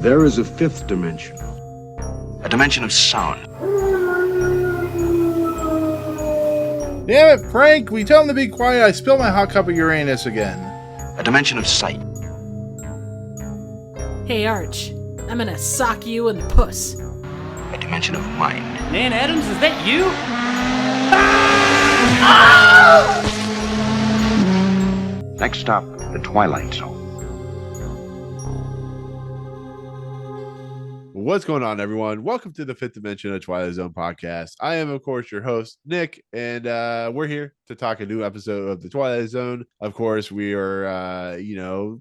There is a fifth dimension. A dimension of sound. Damn it, Frank! We tell him to be quiet. I spilled my hot cup of Uranus again. A dimension of sight. Hey, Arch. I'm gonna sock you in the puss. A dimension of mind. Nan Adams, is that you? Next stop, the Twilight Zone. What's going on, everyone? Welcome to the Fifth Dimension of Twilight Zone podcast. I am, of course, your host, Nick, and we're here to talk a new episode of the Twilight Zone. Of course, we are,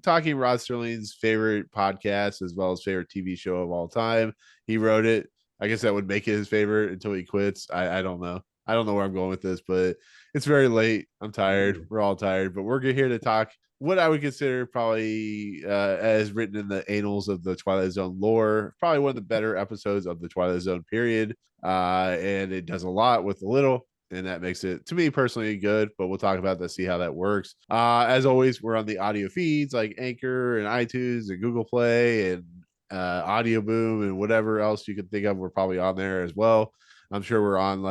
talking Rod Serling's favorite podcast as well as favorite TV show of all time. He wrote it. I guess that would make it his favorite until he quits. I don't know. I don't know where I'm going with this, but it's very late. I'm tired. We're all tired, but we're here to talk what I would consider probably as written in the annals of the Twilight Zone lore, probably one of the better episodes of the Twilight Zone period. And it does a lot with a little, and that makes it, to me personally, good, but we'll talk about that, see how that works. As always, we're on the audio feeds like Anchor and iTunes and Google Play and Audio Boom and whatever else you can think of. We're probably on there as well. I'm sure we're on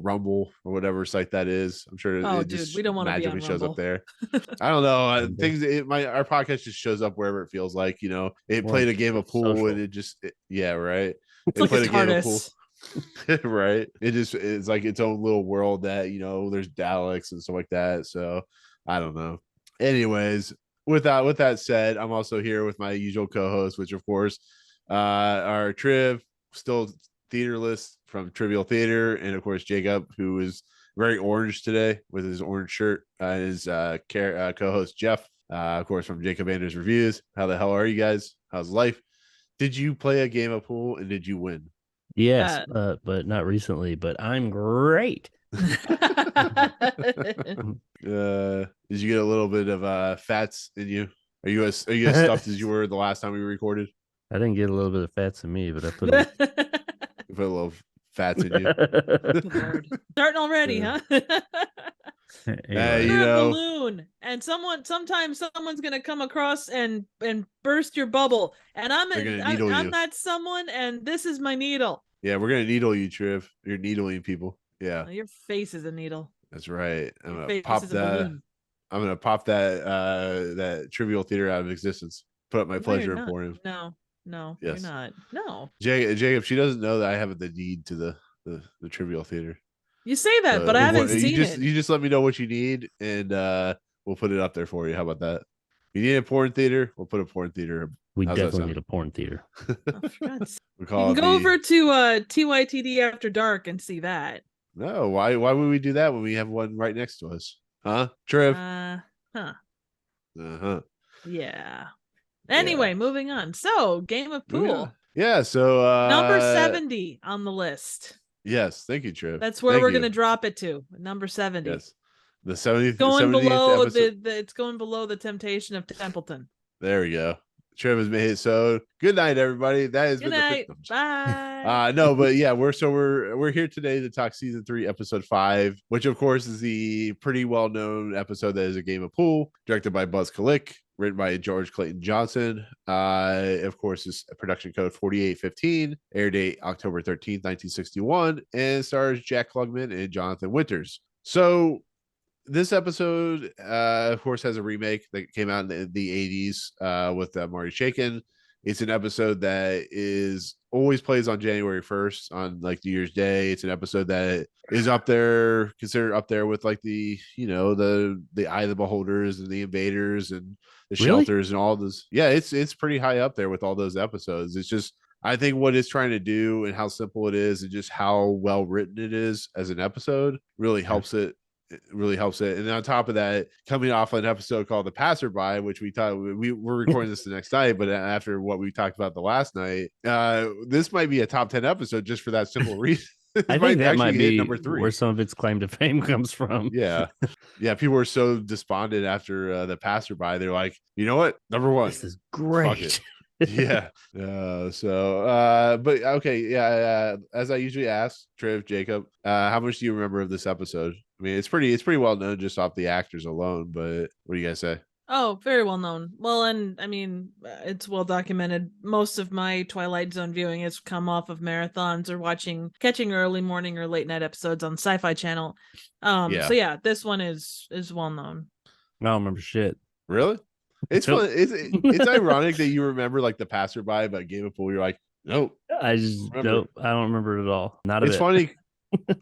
Rumble or whatever site that is. I'm sure Oh, it dude, just we don't want to be on magically shows Rumble. up there. I don't know. Our podcast just shows up wherever it feels like. It played a game of pool social. And it just right. It's like played a game of pool. Right. It's like its own little world that there's Daleks and stuff like that. So I don't know. Anyways, with that said, I'm also here with my usual co-host, which of course our Triv, still theaterless from Trivial Theater, and of course Jacob, who is very orange today with his orange shirt, his co-host Jeff, of course, from Jacob Anders Reviews. How the hell are you guys? How's life? Did you play a game of pool and did you win? Yes, but not recently, but I'm great. Did you get a little bit of fats in you? Are you as stuffed as you were the last time we recorded? I didn't get a little bit of fats in me, but I put You put a little fats in you. Starting already, huh? Anyway. You're a balloon, and sometimes someone's gonna come across and burst your bubble, and I'm that someone, and this is my needle. Yeah, we're gonna needle you, Triv. You're needling people. Yeah, your face is a needle. That's right. I'm Your gonna pop that. I'm gonna pop that Trivial Theater out of existence. Put up my Pleasure Emporium. No, yes. You're not. No. Jacob, she doesn't know that I have the need to the Trivial Theater. You say that, but I haven't seen it. You just let me know what you need, and we'll put it up there for you. How about that? If you need a porn theater, we'll put a porn theater. We definitely need a porn theater. You can go over to TYTD After Dark and see that. No, why would we do that when we have one right next to us? Huh, Trev? Yeah. Anyway, moving on. So, game of pool. Yeah. So number 70 on the list. Yes, thank you, Trev. That's where we're going to drop it to. Number 70. Yes, the 70th. Going below it's going below the Temptation of Templeton. There we go. Trev has made it. So good night, everybody. That has been night. The Bye. No, but yeah, we're here today to talk season 3, episode 5, which of course is the pretty well known episode that is a game of pool, directed by Buzz Kulik, written by George Clayton Johnson. Of course, is production code 4815, air date October 13th, 1961, and stars Jack Klugman and Jonathan Winters. So this episode, of course, has a remake that came out in the 80s with Marty Chaikin. It's an episode that always plays on January 1st on New Year's Day. It's an episode that is considered up there with the Eye of the Beholders and the Invaders and the Shelters and all those. Yeah, it's pretty high up there with all those episodes. It's just, I think what it's trying to do and how simple it is and just how well written it is as an episode really helps it. It really helps it. And on top of that, coming off an episode called The Passerby, which we thought we're recording this the next night, but after what we talked about the last night, this might be a top 10 episode just for that simple reason. I think that might be number 3, where some of its claim to fame comes from. Yeah. People were so despondent after The Passerby. They're like, you know what? Number 1. This is great. Yeah. But okay. Yeah. As I usually ask, Triv, Jacob, how much do you remember of this episode? I mean, it's pretty well known just off the actors alone, but what do you guys say? Oh, very well known. Well, and I mean, it's well documented. Most of my Twilight Zone viewing has come off of marathons or catching early morning or late night episodes on Sci-Fi Channel. So yeah, this one is well known. I don't remember shit. Really? It's fun. It's ironic that you remember like the passerby about Game of Pool. You're like, nope. I don't remember it at all. Not a It's bit. funny.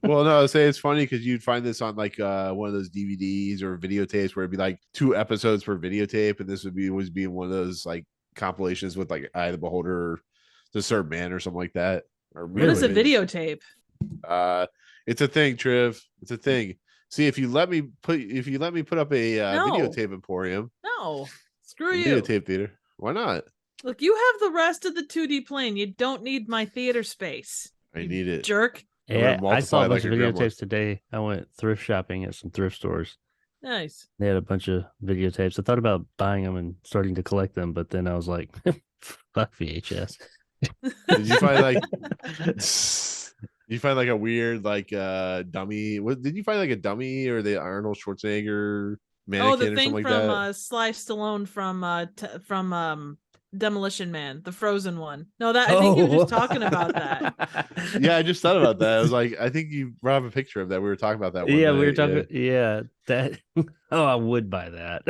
Well, no, I say it's funny because you'd find this on like one of those DVDs or videotapes where it'd be like 2 episodes per videotape, and this would be always be one of those like compilations with like Eye of the Beholder, or The Certain Man, or something like that. Or what is a videotape? It's a thing, Triv. It's a thing. See, if you let me put up a videotape emporium. No, screw you. Videotape theater. Why not? Look, you have the rest of the 2D plane. You don't need my theater space. I need it, jerk. Yeah, I saw a bunch of videotapes today. I went thrift shopping at some thrift stores. Nice. They had a bunch of videotapes. I thought about buying them and starting to collect them, but then I was like, fuck VHS. Did you find like a weird like dummy? What did you find, like a dummy or the Arnold Schwarzenegger mannequin? Oh, the thing or something from like that? Sly Stallone from Demolition Man, the Frozen one. No, that I think you were just talking about that. Yeah, I just thought about that. I was like, I think you brought up a picture of that. We were talking about that one. Yeah, we were talking. Yeah, that. Oh, I would buy that.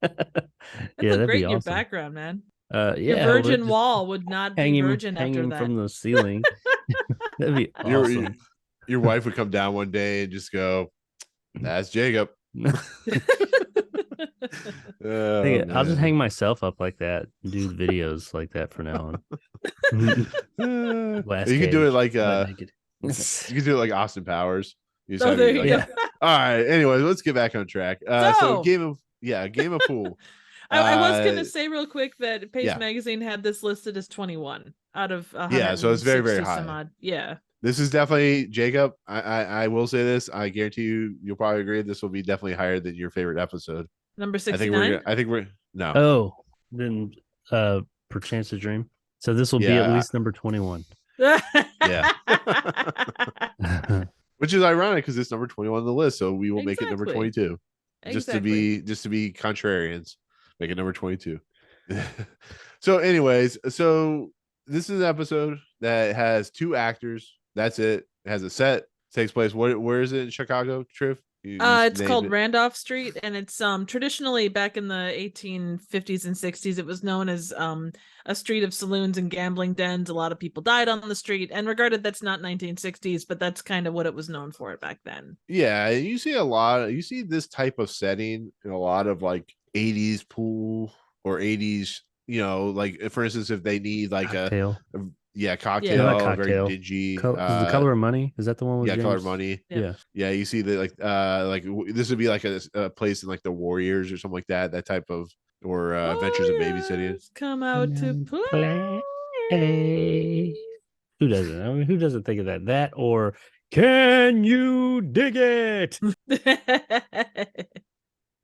That'd look great in your background, man. Yeah, your virgin wall would not be virgin after that. From the ceiling. That'd be awesome. Your wife would come down one day and just go, "That's Jacob." I'll just hang myself up like that and do videos like that from now on. You can do it like you can do it like Austin Powers. There you go. All right. Anyways, let's get back on track. So game of pool. I was gonna say real quick that Pace Magazine had this listed as 21 out of 100. So it's very, very high. Yeah. This is definitely, Jacob. I will say this. I guarantee you'll probably agree. This will be definitely higher than your favorite episode. Number 69. I think we're no. Oh, then perchance a dream. So this will be at least number 21. Yeah. Which is ironic because it's number 21 on the list, so we will make it number 22. Just to be contrarians, make it number 22. So, anyways, this is an episode that has 2 actors. That's it. It has a set. Takes place. Where is it in Chicago, Triv? It's called Randolph Street, and it's traditionally back in the 1850s and 60s, it was known as a street of saloons and gambling dens. A lot of people died on the street, and regarded that's not 1960s, but that's kind of what it was known for back then. Yeah, you see this type of setting in a lot of like 80s pool or 80s, like for instance, if they need like cocktail. Cocktail. Very dingy. The Color of Money, is that the one with James? Color of Money. Yeah, you see that like this would be like a place in like the Warriors or something like that type of, or Adventures of Babysitting. Come out to play. Who doesn't? I mean, who doesn't think of that or Can You Dig It?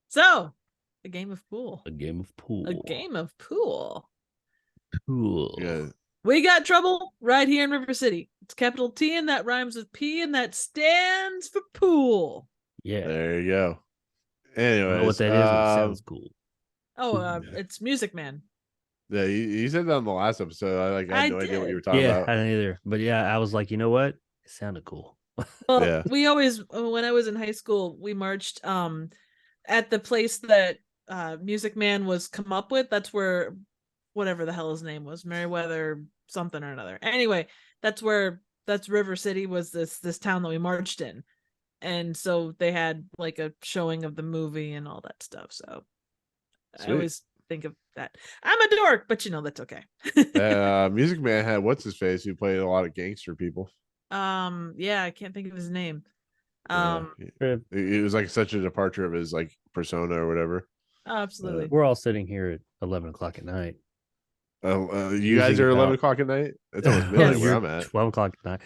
So, a game of pool. Cool. Yeah. We got trouble right here in River City. It's capital T, and that rhymes with P, and that stands for pool. Yeah. There you go. Anyway, what that is, it sounds cool. It's Music Man. Yeah, you said that on the last episode. I had no idea what you were talking about. I didn't either. But yeah, I was like, you know what? It sounded cool. Well, we always, when I was in high school, we marched at the place that Music Man was come up with. That's where whatever the hell his name was, Meriwether something or another. Anyway, that's River City was this town that we marched in. And so they had like a showing of the movie and all that stuff. So sweet. I always think of that. I'm a dork, but that's okay. Music Man had what's his face who played a lot of gangster people. I can't think of his name. It was like such a departure of his like persona or whatever. Absolutely. We're all sitting here at 11 o'clock at night. You guys are 11 o'clock at night? It's almost midnight where I'm at. 12 o'clock at night.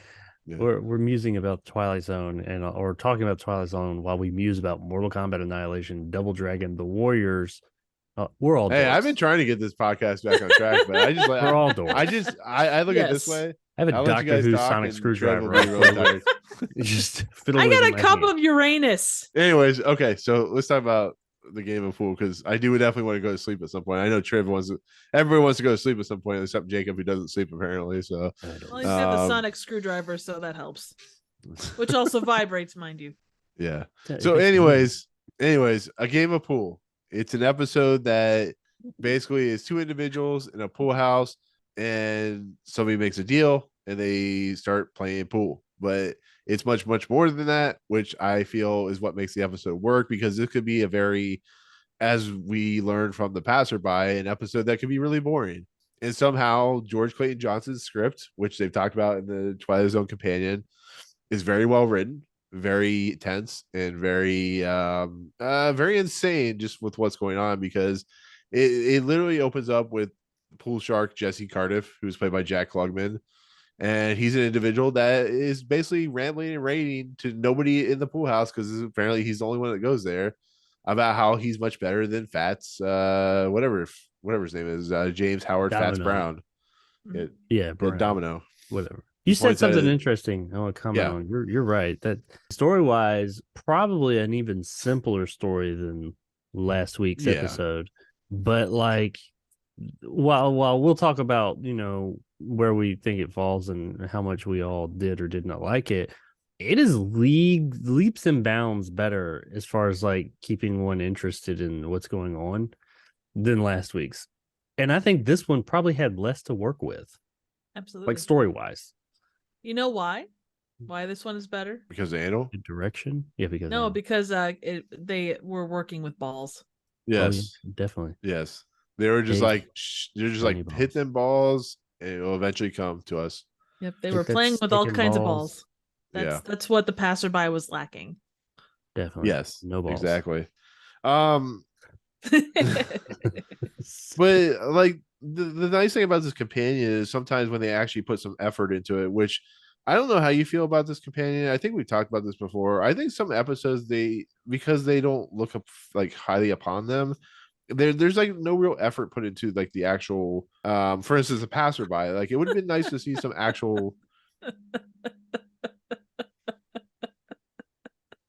Yeah. We're musing about Twilight Zone or talking about Twilight Zone while we muse about Mortal Kombat Annihilation, Double Dragon, The Warriors. We're all dorks. Hey, I've been trying to get this podcast back on track, but I just we're all dorks. I look at it this way. I have a Doctor Who sonic screwdriver. Just I got a cup of Uranus. Anyways, okay, so let's talk about the game of pool because I do definitely want to go to sleep at some point. I know everybody wants to go to sleep at some point except Jacob, who doesn't sleep apparently. So I don't Well, he's got the Um, sonic screwdriver, so that helps. Which also vibrates, mind you. yeah. It So makes anyways, a game of pool. It's an episode that basically is two individuals in a pool house and somebody makes a deal and they start playing pool. But it's much, much more than that, which I feel is what makes the episode work because this could be a very, as we learned from the passerby, an episode that could be really boring. And somehow George Clayton Johnson's script, which they've talked about in the Twilight Zone Companion, is very well written, very tense, and very insane just with what's going on because it literally opens up with pool shark Jesse Cardiff, who's played by Jack Klugman. And he's an individual that is basically rambling and rating to nobody in the pool house because apparently he's the only one that goes there about how he's much better than Fats, whatever his name is, James Howard Fats Domino. Brown. Yeah, Brown. Domino. Whatever. You said points at something it. interesting. I want to comment Yeah. on. You're right. That story wise, probably an even simpler story than last week's Yeah. episode. But like, while we'll talk about where we think it falls and how much we all did or did not like it, it is leaps and bounds better as far as like keeping one interested in what's going on than last week's. And I think this one probably had less to work with, Absolutely. like story wise. You know why? Why this one is better? Because of anal? Good direction? Yeah, because No, because they were working with balls. Yes. yeah, definitely. Yes. They were just Big, like, they're just like, shiny hit them balls and it will eventually come to us. Yep, they Think were that's playing with all sticking kinds of balls. balls. That's what the passerby was lacking. Definitely. Yes. No balls. Exactly. But like the nice thing about this companion is sometimes when they actually put some effort into it, which I don't know how you feel about this companion. I think we've talked about this before. I think some episodes because they don't look up like highly upon them, there's like no real effort put into like the actual for instance the passerby. Like it would have been nice to see some actual what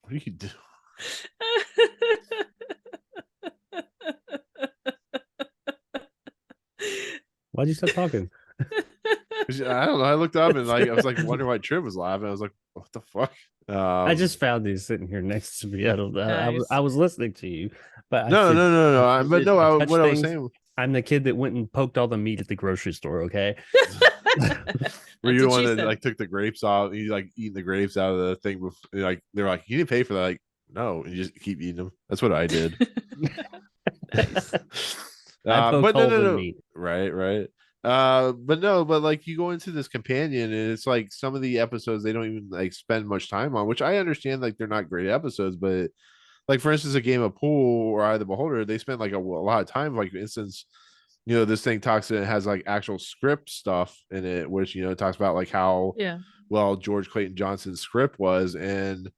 do you do? Why'd you stop talking? I don't know. I looked up and like I was like wondering why Trim was laughing. I was like, what the fuck? I just found these sitting here next to me. I don't know. Nice. I was listening to you, but no. what I was saying. I'm the kid that went and poked all the meat at the grocery store. Okay. Were you That's the what one she that said. like took the grapes off? You like eating the grapes out of the thing before, like they're like, you didn't pay for that. Like, no, you just keep eating them. That's what I did. Nice. I poke But holes in no. meat. Right. But like you go into this companion and it's like some of the episodes they don't even like spend much time on, which I understand like they're not great episodes, but like for instance, a game of pool or Eye of the Beholder, they spend like a lot of time. Like for instance, this thing talks and it has like actual script stuff in it, which talks about like how Yeah. well George Clayton Johnson's script was, and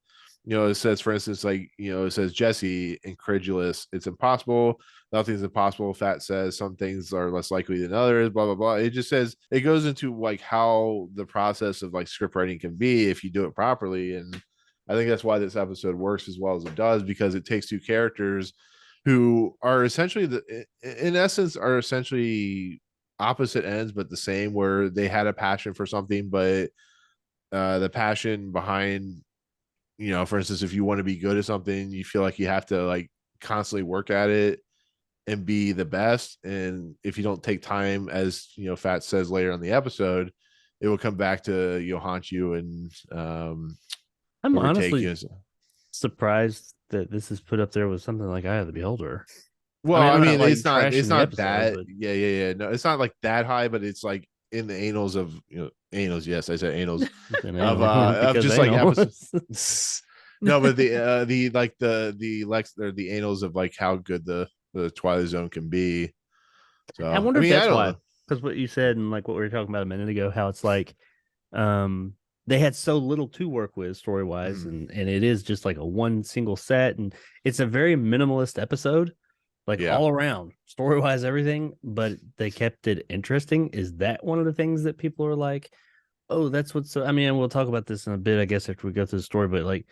it says for instance like it says Jesse incredulous, it's impossible, nothing's impossible. Fat says some things are less likely than others, blah blah blah. It just says it goes into like how the process of like script writing can be if you do it properly, and I think that's why this episode works as well as it does, because it takes two characters who are essentially in essence are essentially opposite ends but the same, where they had a passion for something, but the passion behind for instance, if you want to be good at something, you feel like you have to like constantly work at it and be the best, and if you don't take time, as Fat says later on the episode, it will come back to haunt you and I'm overtake honestly you. surprised that this is put up there with something like Eye of the Beholder. Well, I'm I mean, not, like, it's not trashing the episode, that. but- Yeah. No, it's not like that high, but it's like in the annals of annals. Yes, I said annals of Because just like anal. episodes. No, but the like the Lex or the annals of like how good the Twilight Zone can be. So I wonder if I that's don't why. know. Because what you said and like what we were talking about a minute ago, how it's like they had so little to work with story wise, and it is just like a one single set, and it's a very minimalist episode, like all around story wise, everything. But they kept it interesting. Is that one of the things that people are like, oh, that's what's so? I mean, we'll talk about this in a bit, I guess, after we go through the story, but like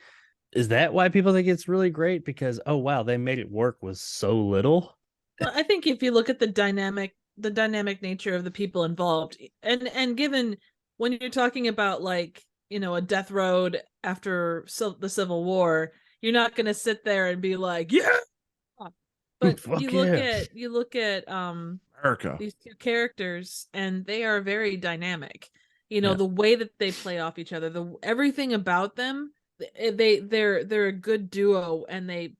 Is that why people think it's really great? Because oh wow, they made it work with so little. Well, I think if you look at the dynamic nature of the people involved, and given when you're talking about like a death road after the Civil War, you're not going to sit there and be like, yeah. But Fuck you yeah. look at America. these two characters, and they are very dynamic. Yeah. The way that they play off each other, everything about them, they're a good duo, and they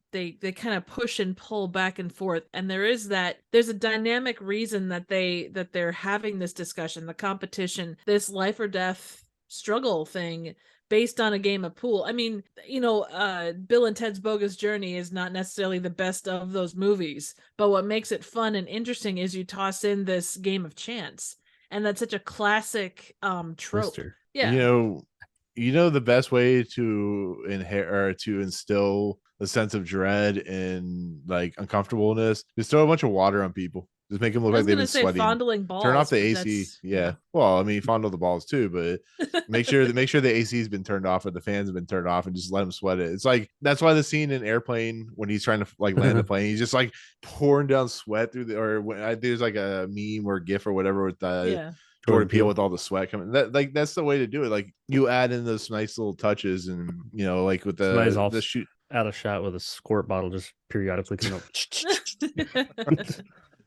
kind of push and pull back and forth. And there's a dynamic reason that they're having this discussion, the competition, this life or death struggle thing based on a game of pool. I mean, Bill and Ted's Bogus Journey is not necessarily the best of those movies, but what makes it fun and interesting is you toss in this game of chance, and that's such a classic trope. Twister. Yeah. The best way to inherit or to instill a sense of dread and like uncomfortableness, just throw a bunch of water on people. Just make them look I like was they've gonna been say sweating. fondling balls. Turn off the but AC. that's- Yeah. Well, I mean, fondle the balls too, but make sure the AC's been turned off or the fans have been turned off, and just let them sweat it. It's like that's why the scene in Airplane when he's trying to like land the plane, he's just like pouring down sweat through there's like a meme or GIF or whatever with Yeah. Jordan Peele with all the sweat coming. That's the way to do it. Like you add in those nice little touches, and like with Somebody's off the shoot. out of shot with a squirt bottle just periodically coming up.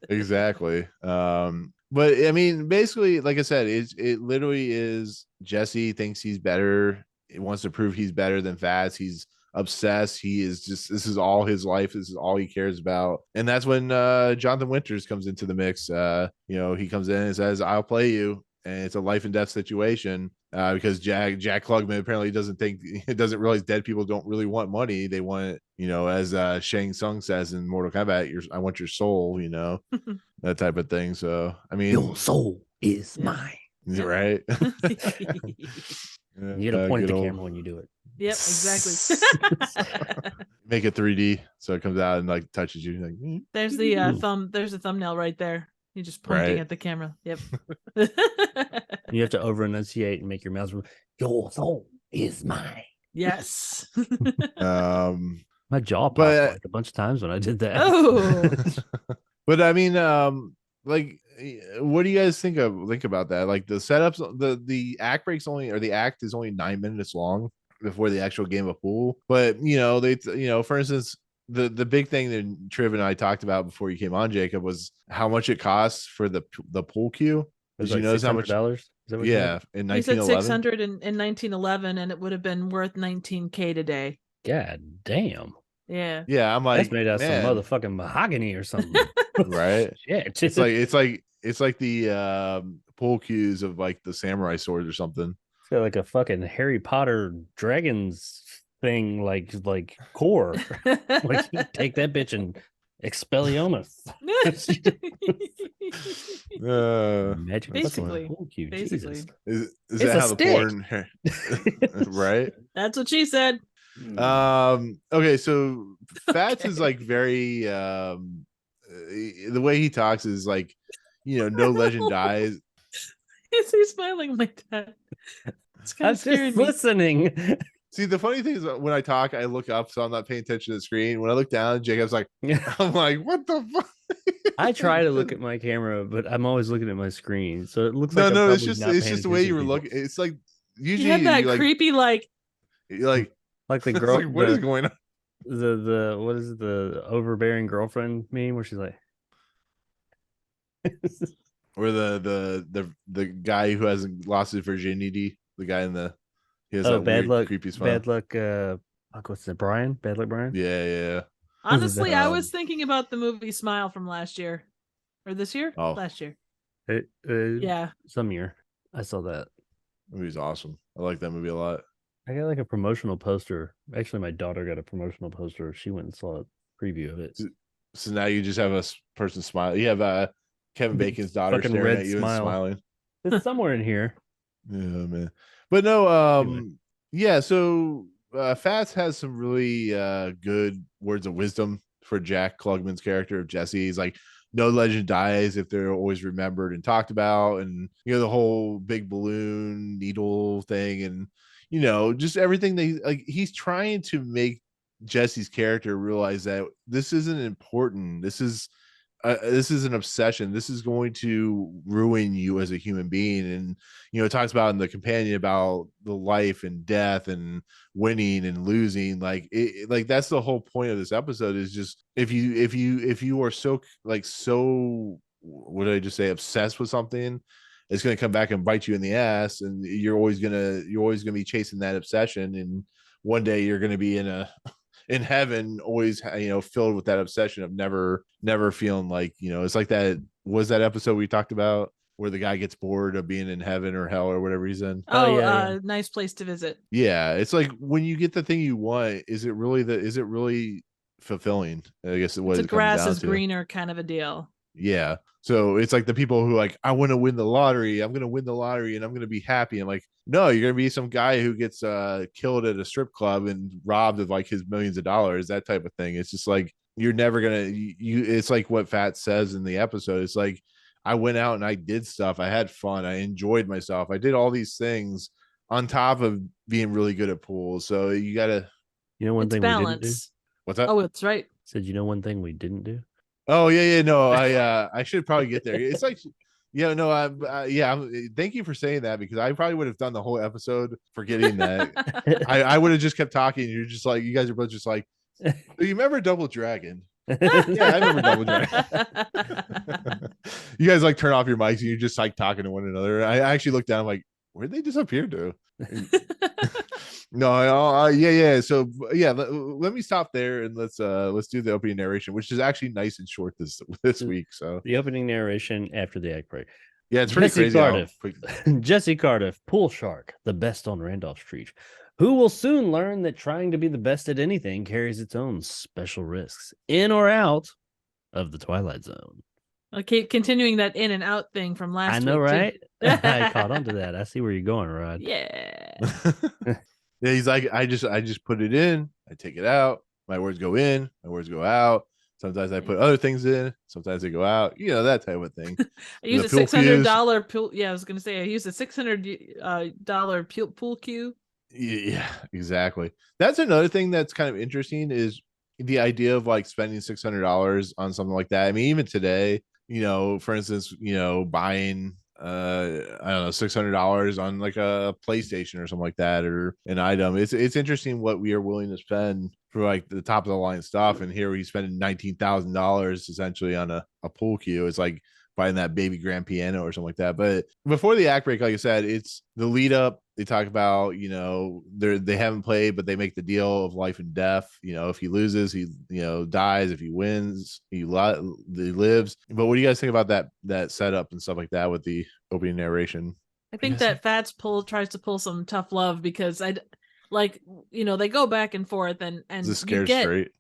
Exactly. But I mean, basically, like I said, it literally is Jesse thinks he's better. He wants to prove he's better than Fats. He's obsessed. He is just, this is all his life. This is all he cares about. And that's when Jonathan Winters comes into the mix. He comes in and says, I'll play you. And it's a life and death situation because Jack Klugman apparently doesn't realize dead people don't really want money. They want, as Shang Tsung says in Mortal Kombat, I want your soul, that type of thing. So, I mean, Your soul is mine. Right? You gotta point at the camera when you do it. Yep, exactly. Make it 3D so it comes out and like touches you. Like, There's the There's a thumbnail right there. You're just pointing Right. at the camera. Yep. You have to over enunciate and make your mouth. Your soul is mine. Yes. My jaw popped But- like a bunch of times when I did that. Oh. But I mean, like, what do you guys think about that? Like the setups, the act breaks only, or the act is only 9 minutes long before the actual game of pool. But for instance, the big thing that Triv and I talked about before you came on, Jacob, was how much it costs for the pool cue. Did you notice how much? $600? Is that what you Yeah, said? in He said 1911. 600 in 1911, and it would have been worth 19K today. God damn. Yeah. Yeah, I'm like, That's made out of man, some motherfucking mahogany or something. right? Shit. It's like the pool cues of like the samurai swords or something. It's got like a fucking Harry Potter dragons thing, like core. Like you take that bitch and Expelliarmus. Magic Basically. fucking pool cue, Basically. Jesus. Is It's that a how stick. the porn right? That's what she said. Okay, so Fats is like very the way he talks is like, no legend dies. Is he smiling like that? It's kind I'm of scaring just me. listening. See, the funny thing is when I talk, I look up, so I'm not paying attention to the screen. When I look down, Jacob's like, I'm like, what the fuck? I try to look at my camera, but I'm always looking at my screen, so it looks No, like I'm no, it's probably just not paying the way you were attention to looking. It's like You usually have that you like, creepy you're like like the it's girl. like, what is going on? The what is it, the overbearing girlfriend meme where she's like, Or the guy who hasn't lost his virginity, the guy he has oh, that bad weird, luck, creepy smile. bad luck. What's that? Brian, bad luck, Brian. Yeah. Honestly, I Um, was thinking about the movie Smile from last year. Or this year? Oh. Last year. Yeah, Yeah. some year I saw that. Movie's awesome. I like that movie a lot. I got like a promotional poster. Actually, my daughter got a promotional poster. She went and saw a preview of it. So now you just have a person smile. You have Kevin Bacon's daughter Fucking staring red at you smile. and smiling. It's somewhere in here. Yeah, man. But no, Anyway. yeah, so Fats has some really good words of wisdom for Jack Klugman's character of Jesse. He's like, no legend dies if they're always remembered and talked about, and the whole big balloon needle thing. And just everything he's trying to make Jesse's character realize that this isn't important. This is an obsession. This is going to ruin you as a human being. And it talks about in the companion about the life and death and winning and losing. Like that's the whole point of this episode, is just if you are so what did I just say, obsessed with something, it's going to come back and bite you in the ass, and you're always going to be chasing that obsession, and one day you're going to be in heaven, always filled with that obsession of never feeling like, it's like that episode we talked about where the guy gets bored of being in heaven or hell or whatever he's in. Nice place to visit. Yeah, it's like when you get the thing you want, is it really fulfilling? I guess It's a grass is greener kind of a deal. Yeah. So it's like the people who like, I want to win the lottery. I'm going to win the lottery and I'm going to be happy. I'm like, no, you're going to be some guy who gets killed at a strip club and robbed of like his millions of dollars, that type of thing. It's just like, you're never going to, it's like what Fat says in the episode. It's like, I went out and I did stuff. I had fun. I enjoyed myself. I did all these things on top of being really good at pool. So you got to, one thing balance. we didn't do? What's that? Oh, it's right. Said, one thing we didn't do? Oh yeah, no, I should probably get there. It's like, thank you for saying that, because I probably would have done the whole episode forgetting that. I would have just kept talking. You're just like, you guys are both just like, do you remember Double Dragon? Yeah, I remember Double Dragon. You guys like turn off your mics and you're just like talking to one another. I actually looked down, I'm like, where'd they disappear to? No, yeah. So yeah, let me stop there and let's do the opening narration, which is actually nice and short this week. So the opening narration after the act break. Yeah, it's pretty crazy. Cardiff, Jesse Cardiff, pool shark, the best on Randolph Street, who will soon learn that trying to be the best at anything carries its own special risks, in or out of the Twilight Zone. Okay, continuing that in and out thing from last week. I know, right? I caught on to that. I see where you're going, Rod. Yeah. Yeah, he's like, I just put it in, I take it out, my words go in, my words go out. Sometimes I put other things in, sometimes they go out, that type of thing. I use a $600 pool. Yeah, I was gonna say I used a $600 pool cue. Yeah, exactly. That's another thing that's kind of interesting, is the idea of like spending $600 on something like that. I mean, even today, for instance, buying I don't know, $600 on like a PlayStation or something like that, or an item. It's interesting what we are willing to spend for like the top of the line stuff. And here he's spending $19,000 essentially on a pool cue. It's like buying that baby grand piano or something like that. But before the act break, like I said, it's the lead up. They talk about, they haven't played, but they make the deal of life and death. If he loses, he, dies. If he wins, he lives. But what do you guys think about that setup and stuff like that with the opening narration? I think that Fats tries to pull some tough love, because they go back and forth and the scared straight.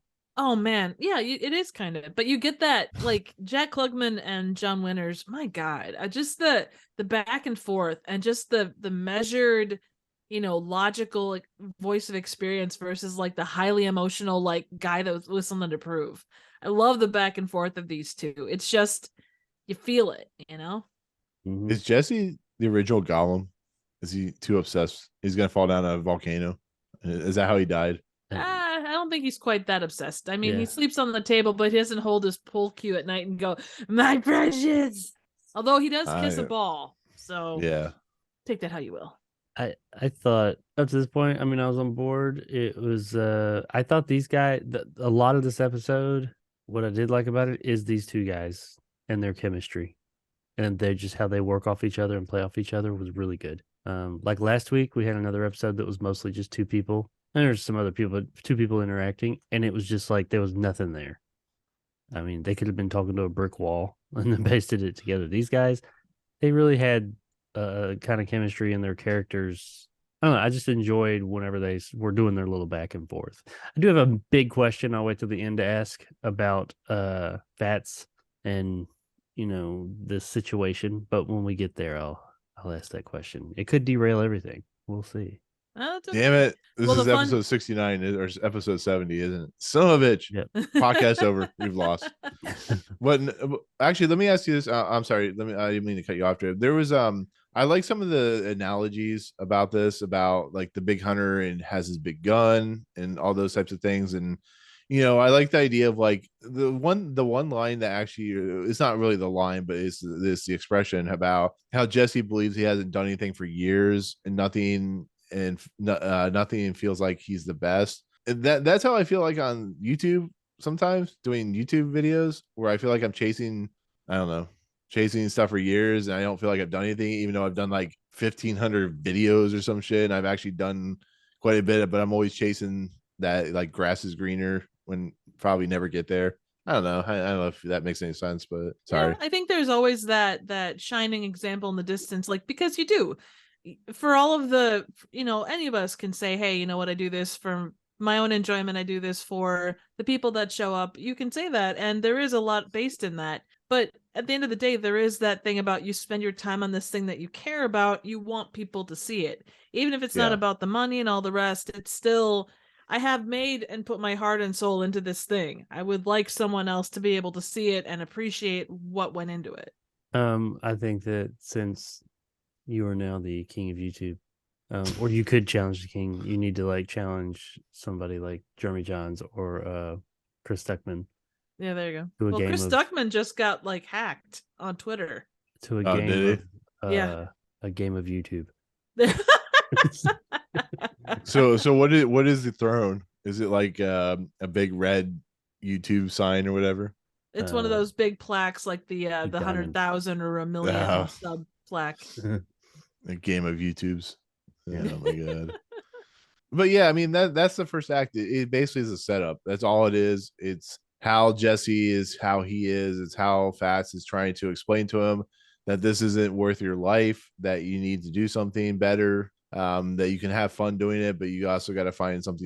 Oh man, yeah, it is kind of. But you get that, like, Jack Klugman and John Winters. My God, just the back and forth, and just the measured, logical voice of experience versus like the highly emotional like guy that was something to prove. I love the back and forth of these two. It's just, you feel it, Mm-hmm. Is Jesse the original Gollum? Is he too obsessed? He's gonna fall down a volcano. Is that how he died? I don't think he's quite that obsessed. I mean, he sleeps on the table, but he doesn't hold his pool cue at night and go, "My precious." Although he does kiss a ball, so yeah, take that how you will. I thought up to this point, I mean, I was on board. It was I thought these guys, a lot of this episode, what I did like about it is these two guys and their chemistry, and they're just how they work off each other and play off each other was really good. Like last week, we had another episode that was mostly just two people. And there's some other people, two people interacting, and it was just like there was nothing there. I mean, they could have been talking to a brick wall and then pasted it together. These guys, they really had kind of chemistry in their characters. I don't know. I just enjoyed whenever they were doing their little back and forth. I do have a big question. I'll wait till the end to ask about Fats and this situation. But when we get there, I'll ask that question. It could derail everything. We'll see. Damn it. This is episode 69 or episode 70, isn't it? Son of a bitch. Yep. Podcast over. We've lost. But actually, let me ask you this. I'm sorry. I didn't mean to cut you off there. There was I I like some of the analogies about this, about like the big hunter and has his big gun and all those types of things. And I like the idea of like the one line that actually, it's not really the line, but it's the expression about how Jesse believes he hasn't done anything for years and nothing, and nothing feels like he's the best. And that's how I feel like on YouTube sometimes, doing YouTube videos, where I feel like I'm chasing, I don't know, chasing stuff for years, and I don't feel like I've done anything, even though I've done like 1,500 videos or some shit, and I've actually done quite a bit, but I'm always chasing that like grass is greener when probably never get there. I don't know. I don't know if that makes any sense, but sorry. Yeah, I think there's always that shining example in the distance, like, because you do. For all of the, any of us can say, hey, you know what, I do this for my own enjoyment. I do this for the people that show up. You can say that, and there is a lot based in that. But at the end of the day, there is that thing about, you spend your time on this thing that you care about. You want people to see it. Even if it's not about the money and all the rest, it's still, I have made and put my heart and soul into this thing. I would like someone else to be able to see it and appreciate what went into it. I think that since you are now the king of YouTube, or you could challenge the king, you need to like challenge somebody like Jeremy Johns or Chris Stuckman. Yeah, there you go. Well, Chris Stuckman just got like hacked on Twitter. To a game of a game of YouTube. So what is the throne? Is it like a big red YouTube sign or whatever? It's one of those big plaques, like the 100,000 or 1 million sub plaque. A game of YouTubes. Yeah. Oh my god. But yeah, I mean that's the first act. It basically is a setup. That's all it is. It's how Jesse is, how he is. It's how Fats is trying to explain to him that this isn't worth your life, that you need to do something better, that you can have fun doing it, but you also got to find some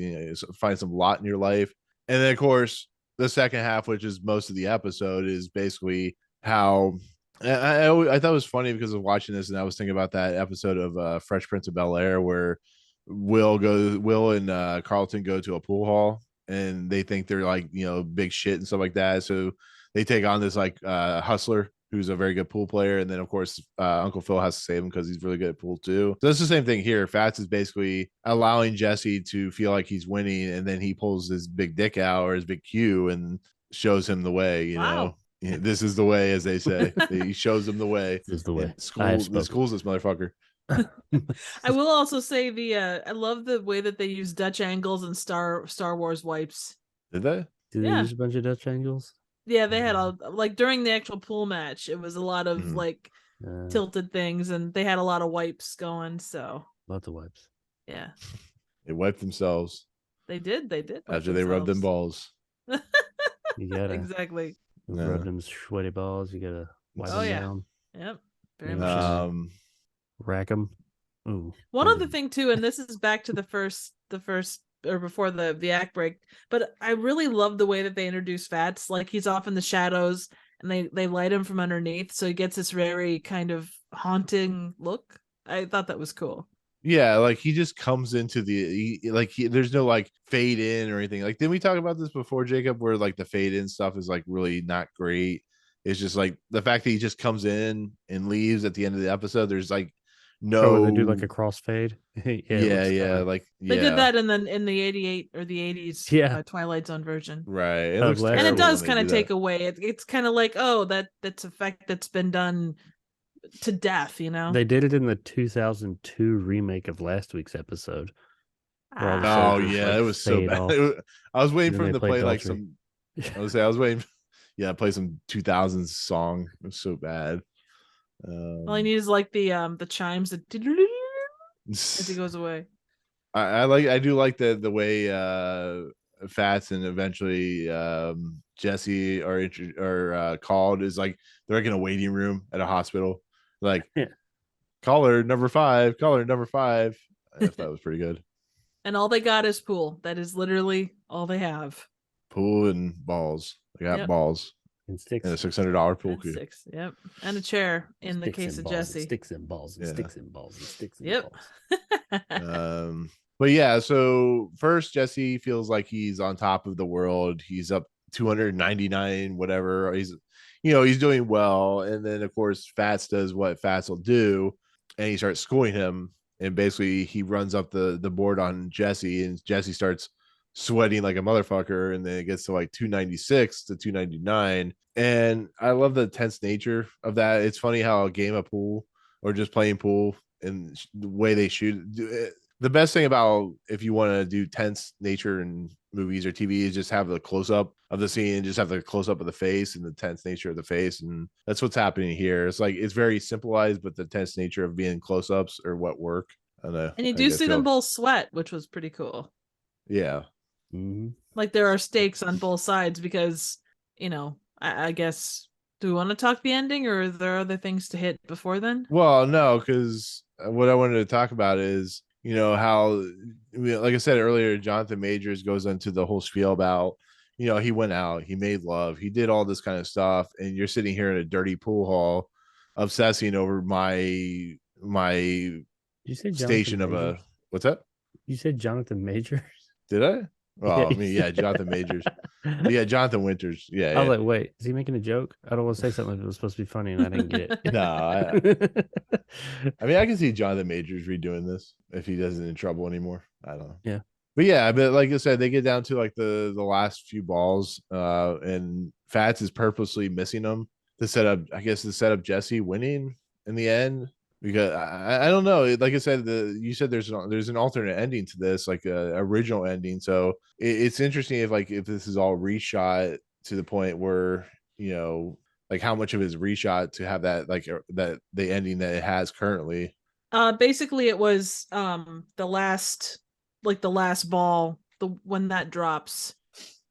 lot in your life. And then of course the second half, which is most of the episode, is basically how I thought it was funny because of watching this, and I was thinking about that episode of Fresh Prince of Bel-Air where Will and Carlton go to a pool hall, and they think they're like big shit and stuff like that, so they take on this like hustler who's a very good pool player, and then of course Uncle Phil has to save him because he's really good at pool too. So it's the same thing here. Fats is basically allowing Jesse to feel like he's winning, and then he pulls his big dick out, or his big Q, and shows him the way. Wow. This is the way, as they say. He shows him the way. This is the way. School's this motherfucker. I will also say I love the way that they use Dutch angles and Star Wars wipes. Did they? Did they use a bunch of Dutch angles? Yeah, they had like during the actual pool match, it was a lot of like tilted things, and they had a lot of wipes going. So lots of wipes. Yeah, they wiped themselves. They did after they rubbed them balls. You gotta exactly rub them sweaty balls. You gotta wipe them down. Yep, very much. Rack them. Ooh. One other thing too, and this is back to the first or before the act break, but I really love the way that they introduce Fats. Like, he's off in the shadows and they light him from underneath, so he gets this very kind of haunting look. I thought that was cool. Yeah, like he just comes into there's no like fade in or anything. Like, didn't we talk about this before, Jacob, where like the fade in stuff is like really not great? It's just like the fact that he just comes in and leaves at the end of the episode. There's like no, they do like a crossfade. Like they did that in the 88 or the 80s Twilight Zone version, right? And it does kind of take away. It's kind of like, oh, that's effect that's been done to death. They did it in the 2002 remake of last week's episode. Oh yeah, it was so bad. I was waiting for him to play like some. I was waiting. Yeah, play some 2000s song. It was so bad. All he needs is like the chimes that as he goes away. I do like the way Fats and eventually Jesse are called is like they're like in a waiting room at a hospital. Like, caller number 5. I thought that was pretty good. And all they got is pool. That is literally all they have. Pool and balls. They got balls. And sticks. And a $600 pool cue. Sticks, yep. And a chair in the case of Jesse. Sticks and balls and sticks and balls and sticks and balls. But yeah, so first Jesse feels like he's on top of the world. He's up 299, whatever. He's doing well. And then of course Fats does what Fats will do. and he starts schooling him, and basically he runs up the board on Jesse, and Jesse starts sweating like a motherfucker, and then it gets to like 296 to 299. And I love the tense nature of that. It's funny how a game of pool or just playing pool and the way they shoot the best thing about if you want to do tense nature in movies or TV is just have the close up of the scene and just have the close up of the face and the tense nature of the face. And that's what's happening here. It's like it's very simplified, but the tense nature of being close ups or what work. I don't know. And you do see them both sweat, which was pretty cool. Yeah. Mm-hmm. Like there are stakes on both sides because, you know, I guess, do we want to talk the ending or are there other things to hit before then? Well, no, because what I wanted to talk about is, you know, how, like I said earlier, Jonathan Majors goes into the whole spiel about, you know, he went out, he made love, he did all this kind of stuff, and you're sitting here in a dirty pool hall, obsessing over my You said station Jonathan of a Majors? what's that? You said Jonathan Majors? Did I? Well, Yeah, I mean, yeah, Jonathan Majors. Yeah, Jonathan Winters. Yeah, I was like, wait, is he making a joke? I don't want to say something that was supposed to be funny and I didn't get it. No, I mean, I can see Jonathan Majors redoing this if he doesn't in trouble anymore. I don't know. Yeah. But yeah, but like I said, they get down to like the last few balls, and Fats is purposely missing them to set up, I guess, to set up Jesse winning in the end. Because I don't know, like I said, you said there's an alternate ending to this, like a original ending. So it's interesting if this is all reshot to the point where, you know, like how much of it is reshot to have that like that the ending that it has currently. Basically it was the last ball, when that drops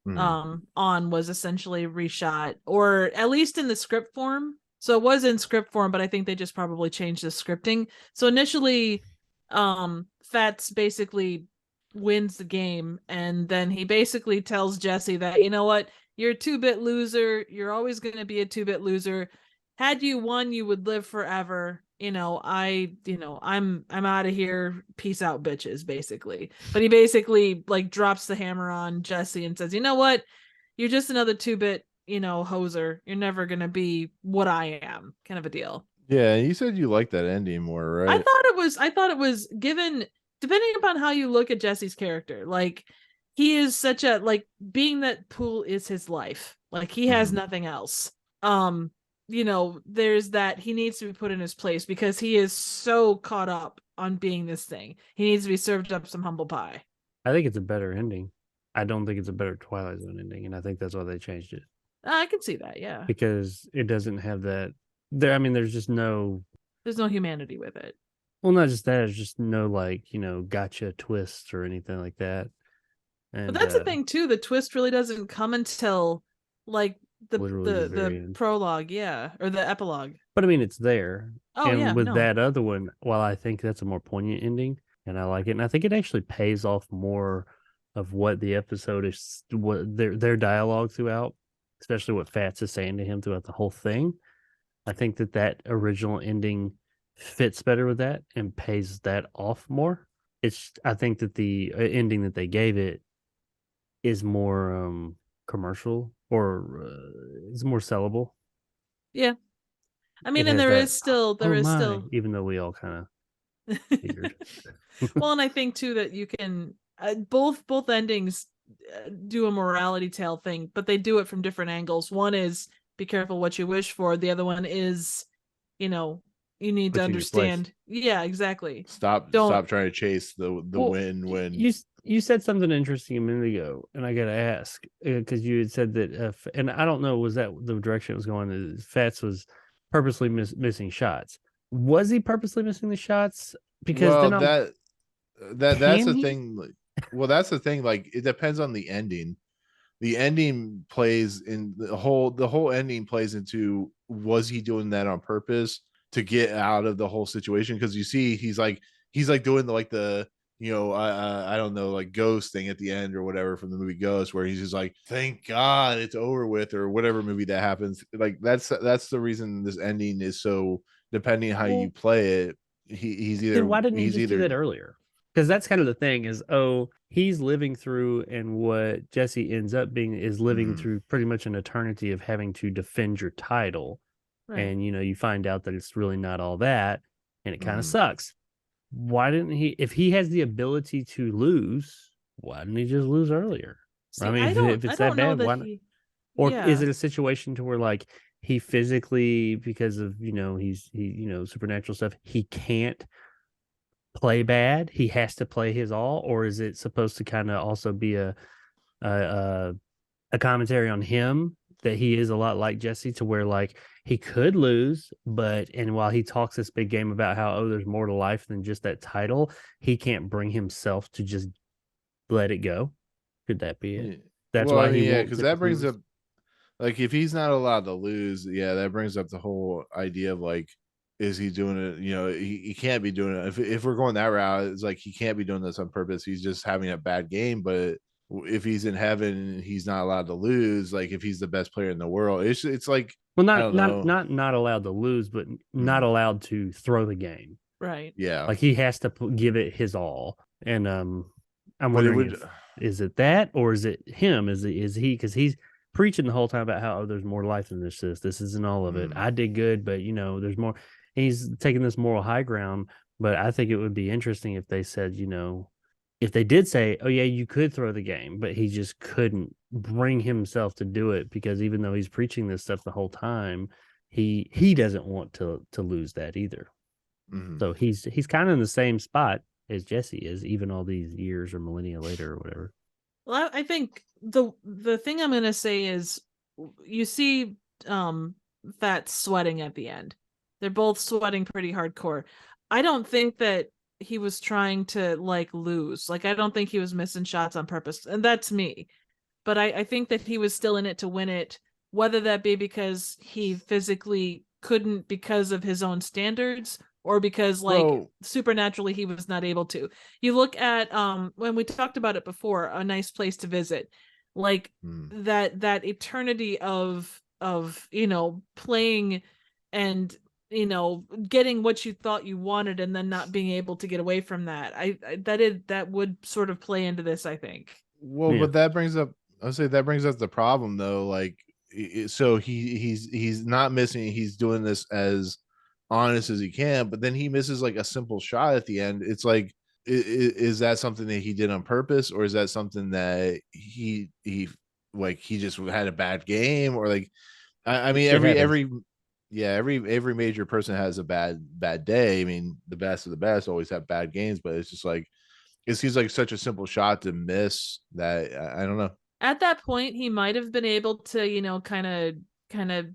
on was essentially reshot, or at least in the script form. So it was in script form, but I think they just probably changed the scripting. So initially Fats basically wins the game, and then he basically tells Jesse that, you know what, you're a 2-bit loser, you're always going to be a 2-bit loser. Had you won, you would live forever. I'm out of here. Peace out, bitches, basically. But he basically like drops the hammer on Jesse and says, you know what? You're just another 2-bit, hoser. You're never gonna be what I am, kind of a deal. Yeah, you said you liked that ending more, right? I thought it was given, depending upon how you look at Jesse's character, like he is such a, like, being that pool is his life. Like he has nothing else. There's that he needs to be put in his place because he is so caught up on being this thing. He needs to be served up some humble pie. I think it's a better ending. I don't think it's a better Twilight Zone ending, and I think that's why they changed it. I can see that, yeah. Because it doesn't have that. There's just no. There's no humanity with it. Well, not just that. There's just no gotcha twist or anything like that. And but that's the thing too. The twist really doesn't come until like the prologue, yeah, or the epilogue. But I mean, it's there. Oh, and yeah, with that other one, while I think that's a more poignant ending, and I like it, and I think it actually pays off more of what the episode is, what their dialogue throughout, especially what Fats is saying to him throughout the whole thing. I think that original ending fits better with that and pays that off more. I think that the ending that they gave it is more commercial, or is more sellable. Yeah. I mean, and there is still, even though we all kind of figured. Well, and I think too that you can both endings do a morality tale thing, but they do it from different angles. One is be careful what you wish for. The other one is, you need to understand. Yeah, exactly. Stop trying to chase the win when you said something interesting a minute ago, and I got to ask, because you had said that, and I don't know, was that the direction it was going? Fats was purposely missing shots. Was he purposely missing the shots? Because that's the thing. Well, that's the thing. Like, it depends on the ending. The ending plays in the whole ending plays into, was he doing that on purpose to get out of the whole situation? Because you see, he's like doing the I don't know, like Ghost thing at the end or whatever from the movie Ghost, where he's just like, thank God it's over with, or whatever movie that happens. Like that's the reason this ending is so, depending how you play it. He's either, then why didn't he just do that earlier? Because that's kind of the thing is, he's living through, and what Jesse ends up being is living through pretty much an eternity of having to defend your title. Right. And, you find out that it's really not all that. and it kind of sucks. Why didn't he? If he has the ability to lose, why didn't he just lose earlier? See, I mean, if I it's don't that know bad, that why not? he. Or Yeah. is it a situation to where like he physically, because of he supernatural stuff, he can't play bad? He has to play his all, or is it supposed to kind of also be a a commentary on him that he is a lot like Jesse, to where like he could lose, but and while he talks this big game about how there's more to life than just that title, he can't bring himself to just let it go. Could that be it? Yeah. That's Well, why I mean, he yeah, won't because that brings lose. up, like, if he's not allowed to lose, yeah, that brings up the whole idea of like, is he doing it? He can't be doing it. If we're going that route, it's like he can't be doing this on purpose. He's just having a bad game. But if he's in heaven, he's not allowed to lose. Like if he's the best player in the world, it's like, Well, I don't know. not allowed to lose, but not allowed to throw the game. Right. Yeah, Like he has to give it his all. And I'm but it wondering would. if is it that, or is it him? Is he, because he's preaching the whole time about how there's more life than this is. This isn't all of it. I did good, but there's more. And he's taking this moral high ground. But I think it would be interesting if they said, if they did say, oh yeah, you could throw the game, but he just couldn't bring himself to do it, because even though he's preaching this stuff the whole time, he doesn't want to lose that either. So he's kind of in the same spot as Jesse is, even all these years or millennia later or whatever. Well, I think the thing I'm gonna say is, you see, Fat sweating at the end. They're both sweating pretty hardcore. I don't think that he was trying to like lose. Like I don't think he was missing shots on purpose, and that's me. But I think that he was still in it to win it, whether that be because he physically couldn't because of his own standards, or because like supernaturally he was not able to. You look at when we talked about it before, A Nice Place to Visit, like that eternity of playing and getting what you thought you wanted and then not being able to get away from that. That would sort of play into this, I think. Well, but that brings up. I'll say that brings up the problem though. Like, so he's not missing. He's doing this as honest as he can, but then he misses like a simple shot at the end. It's like, is that something that he did on purpose, or is that something that he like he just had a bad game, or like, I mean, every major person has a bad day. I mean, the best of the best always have bad games, but it's just like, it seems like such a simple shot to miss that I don't know. At that point, he might have been able to, kind of,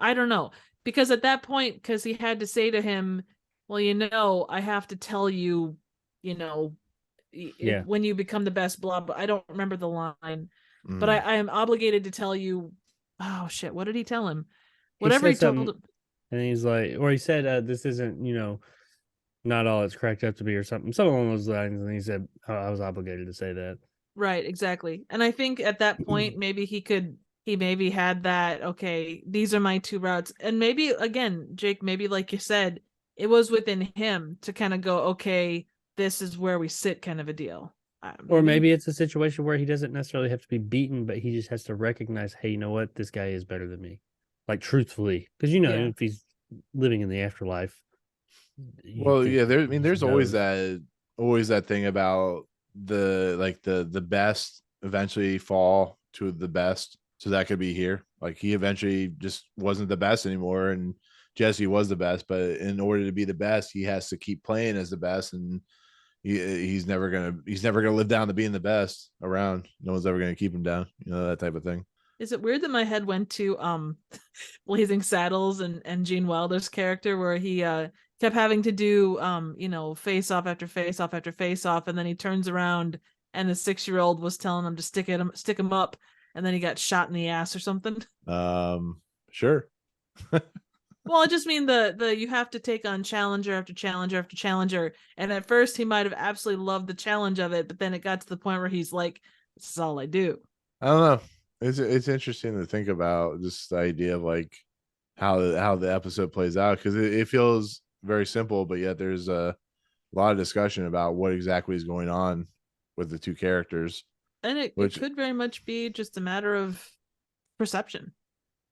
I don't know, because at that point, because he had to say to him, well, I have to tell you, when you become the best, blah, blah. I don't remember the line, but I am obligated to tell you. Oh shit! What did he tell him? Whatever he told him. And he's like, or he said, this isn't, not all it's cracked up to be, or something along those lines. And he said, oh, I was obligated to say that. Right, exactly. And I think at that point, maybe he maybe had that, okay, these are my two routes. And maybe, again, Jake, maybe like you said, it was within him to kind of go, okay, this is where we sit, kind of a deal. Or maybe it's a situation where he doesn't necessarily have to be beaten, but he just has to recognize, hey, you know what? This guy is better than me. Like, truthfully. Because, if he's living in the afterlife. Well, yeah, there's always that thing about the best eventually fall to the best. So that could be here. Like he eventually just wasn't the best anymore, and Jesse was the best, but in order to be the best, he has to keep playing as the best, and he's never gonna live down to being the best around. No one's ever gonna keep him down, that type of thing. Is it weird that my head went to Blazing Saddles and Gene Wilder's character, where he kept having to do face off after face off after face off, and then he turns around and the 6-year-old was telling him to stick him up, and then he got shot in the ass or something. Sure. Well, I just mean the you have to take on challenger after challenger after challenger, and at first he might have absolutely loved the challenge of it, but then it got to the point where he's like, this is all I do. I don't know. It's interesting to think about just the idea of like how the episode plays out, because it feels very simple, but yet there's a lot of discussion about what exactly is going on with the two characters, and it could very much be just a matter of perception,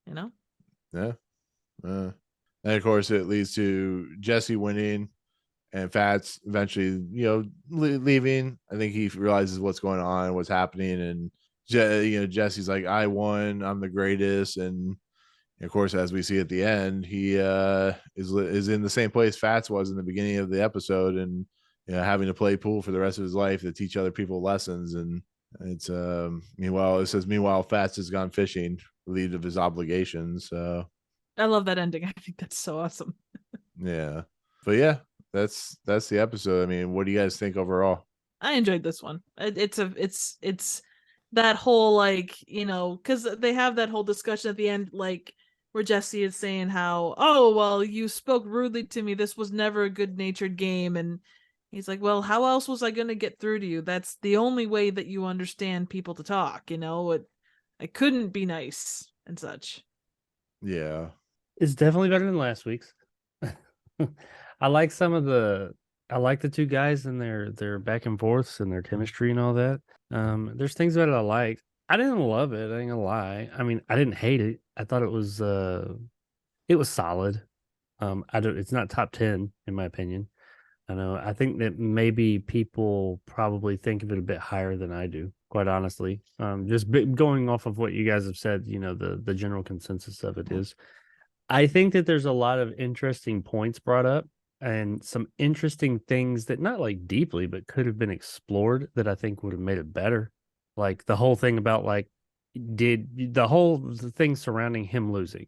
yeah. And of course it leads to Jesse winning, and Fats eventually, leaving. I think he realizes what's going on, what's happening, and Jesse's like, "I won. I'm the greatest." And of course, as we see at the end, he is in the same place Fats was in the beginning of the episode, and having to play pool for the rest of his life to teach other people lessons. And it's meanwhile Fats has gone fishing, relieved of his obligations. So I love that ending. I think that's so awesome. yeah, but yeah, that's the episode. I mean, what do you guys think overall? I enjoyed this one. It's that whole, like, because they have that whole discussion at the end, like where Jesse is saying how, oh, well, you spoke rudely to me. This was never a good-natured game. And he's like, well, how else was I going to get through to you? That's the only way that you understand people to talk. I couldn't be nice and such. Yeah, It's definitely better than last week's. I like the two guys and their back and forths and their chemistry and all that. There's things about it I liked. I didn't love it. I ain't gonna lie. I mean, I didn't hate it. I thought it was solid. It's not top 10 in my opinion. I know. I think that maybe people probably think of it a bit higher than I do, quite honestly. Going off of what you guys have said, the general consensus of it is, I think that there's a lot of interesting points brought up and some interesting things that not like deeply, but could have been explored that I think would have made it better. Like the whole thing about the thing surrounding him losing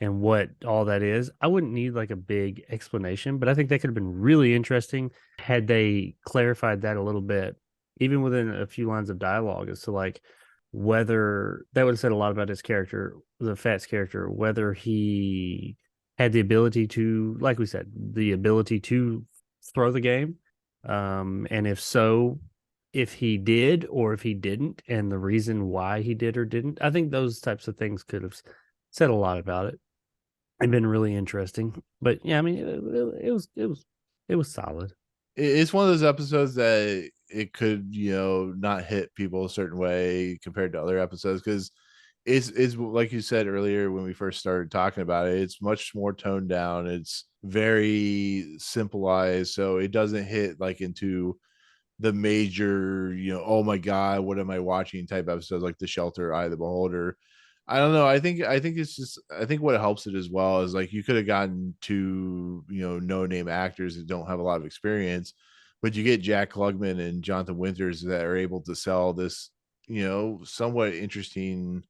and what all that is. I wouldn't need like a big explanation, but I think that could have been really interesting had they clarified that a little bit, even within a few lines of dialogue, as to like whether that would have said a lot about his character, the Fats character, whether he had the ability to, like we said, the ability to throw the game. And if so, if he did or if he didn't, and the reason why he did or didn't. I think those types of things could have said a lot about it and been really interesting. But yeah, I mean, it was solid. It's one of those episodes that it could not hit people a certain way compared to other episodes, because it's like you said earlier when we first started talking about it, it's much more toned down. It's very simplified, so it doesn't hit like into the major oh my god, what am I watching type episodes like The Shelter, Eye of the Beholder. I don't know. I think it's just, I think what helps it as well is like you could have gotten two no name actors that don't have a lot of experience, but you get Jack Klugman and Jonathan Winters that are able to sell this somewhat interesting,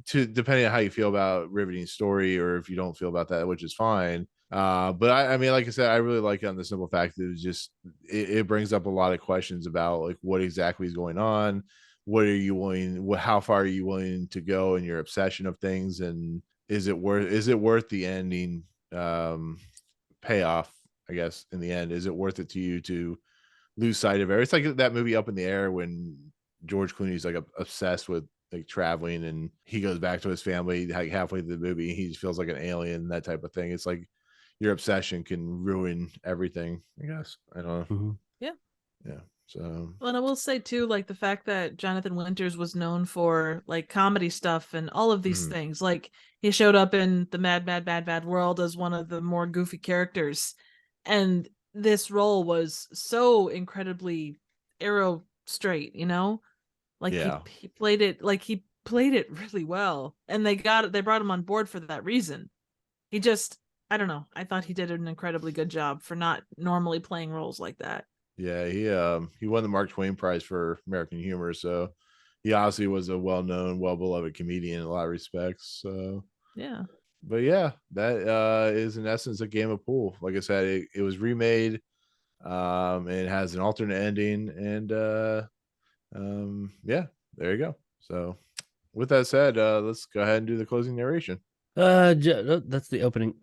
to depending on how you feel about riveting story, or if you don't feel about that, which is fine. But I mean, like I said, I really like it on the simple fact that it brings up a lot of questions about like what exactly is going on. What are you willing? How far are you willing to go in your obsession of things? And is it worth the ending payoff? I guess in the end, is it worth it to you to lose sight of it? It's like that movie Up in the Air when George Clooney's like obsessed with like traveling, and he goes back to his family like halfway through the movie. He feels like an alien, that type of thing. It's like your obsession can ruin everything, I guess. I don't know. Mm-hmm. Yeah. So, well, and I will say too, like the fact that Jonathan Winters was known for like comedy stuff and all of these things. Like he showed up in the Mad World as one of the more goofy characters, and this role was so incredibly arrow straight. Like he played it really well, and they brought him on board for that reason. He just, I don't know. I thought he did an incredibly good job for not normally playing roles like that. Yeah, he won the Mark Twain Prize for American humor, so he obviously was a well-known, well-beloved comedian in a lot of respects. So yeah, but yeah, that is in essence a game of pool. Like I said, it was remade, and it has an alternate ending, and yeah, there you go. So with that said, let's go ahead and do the closing narration. That's the opening.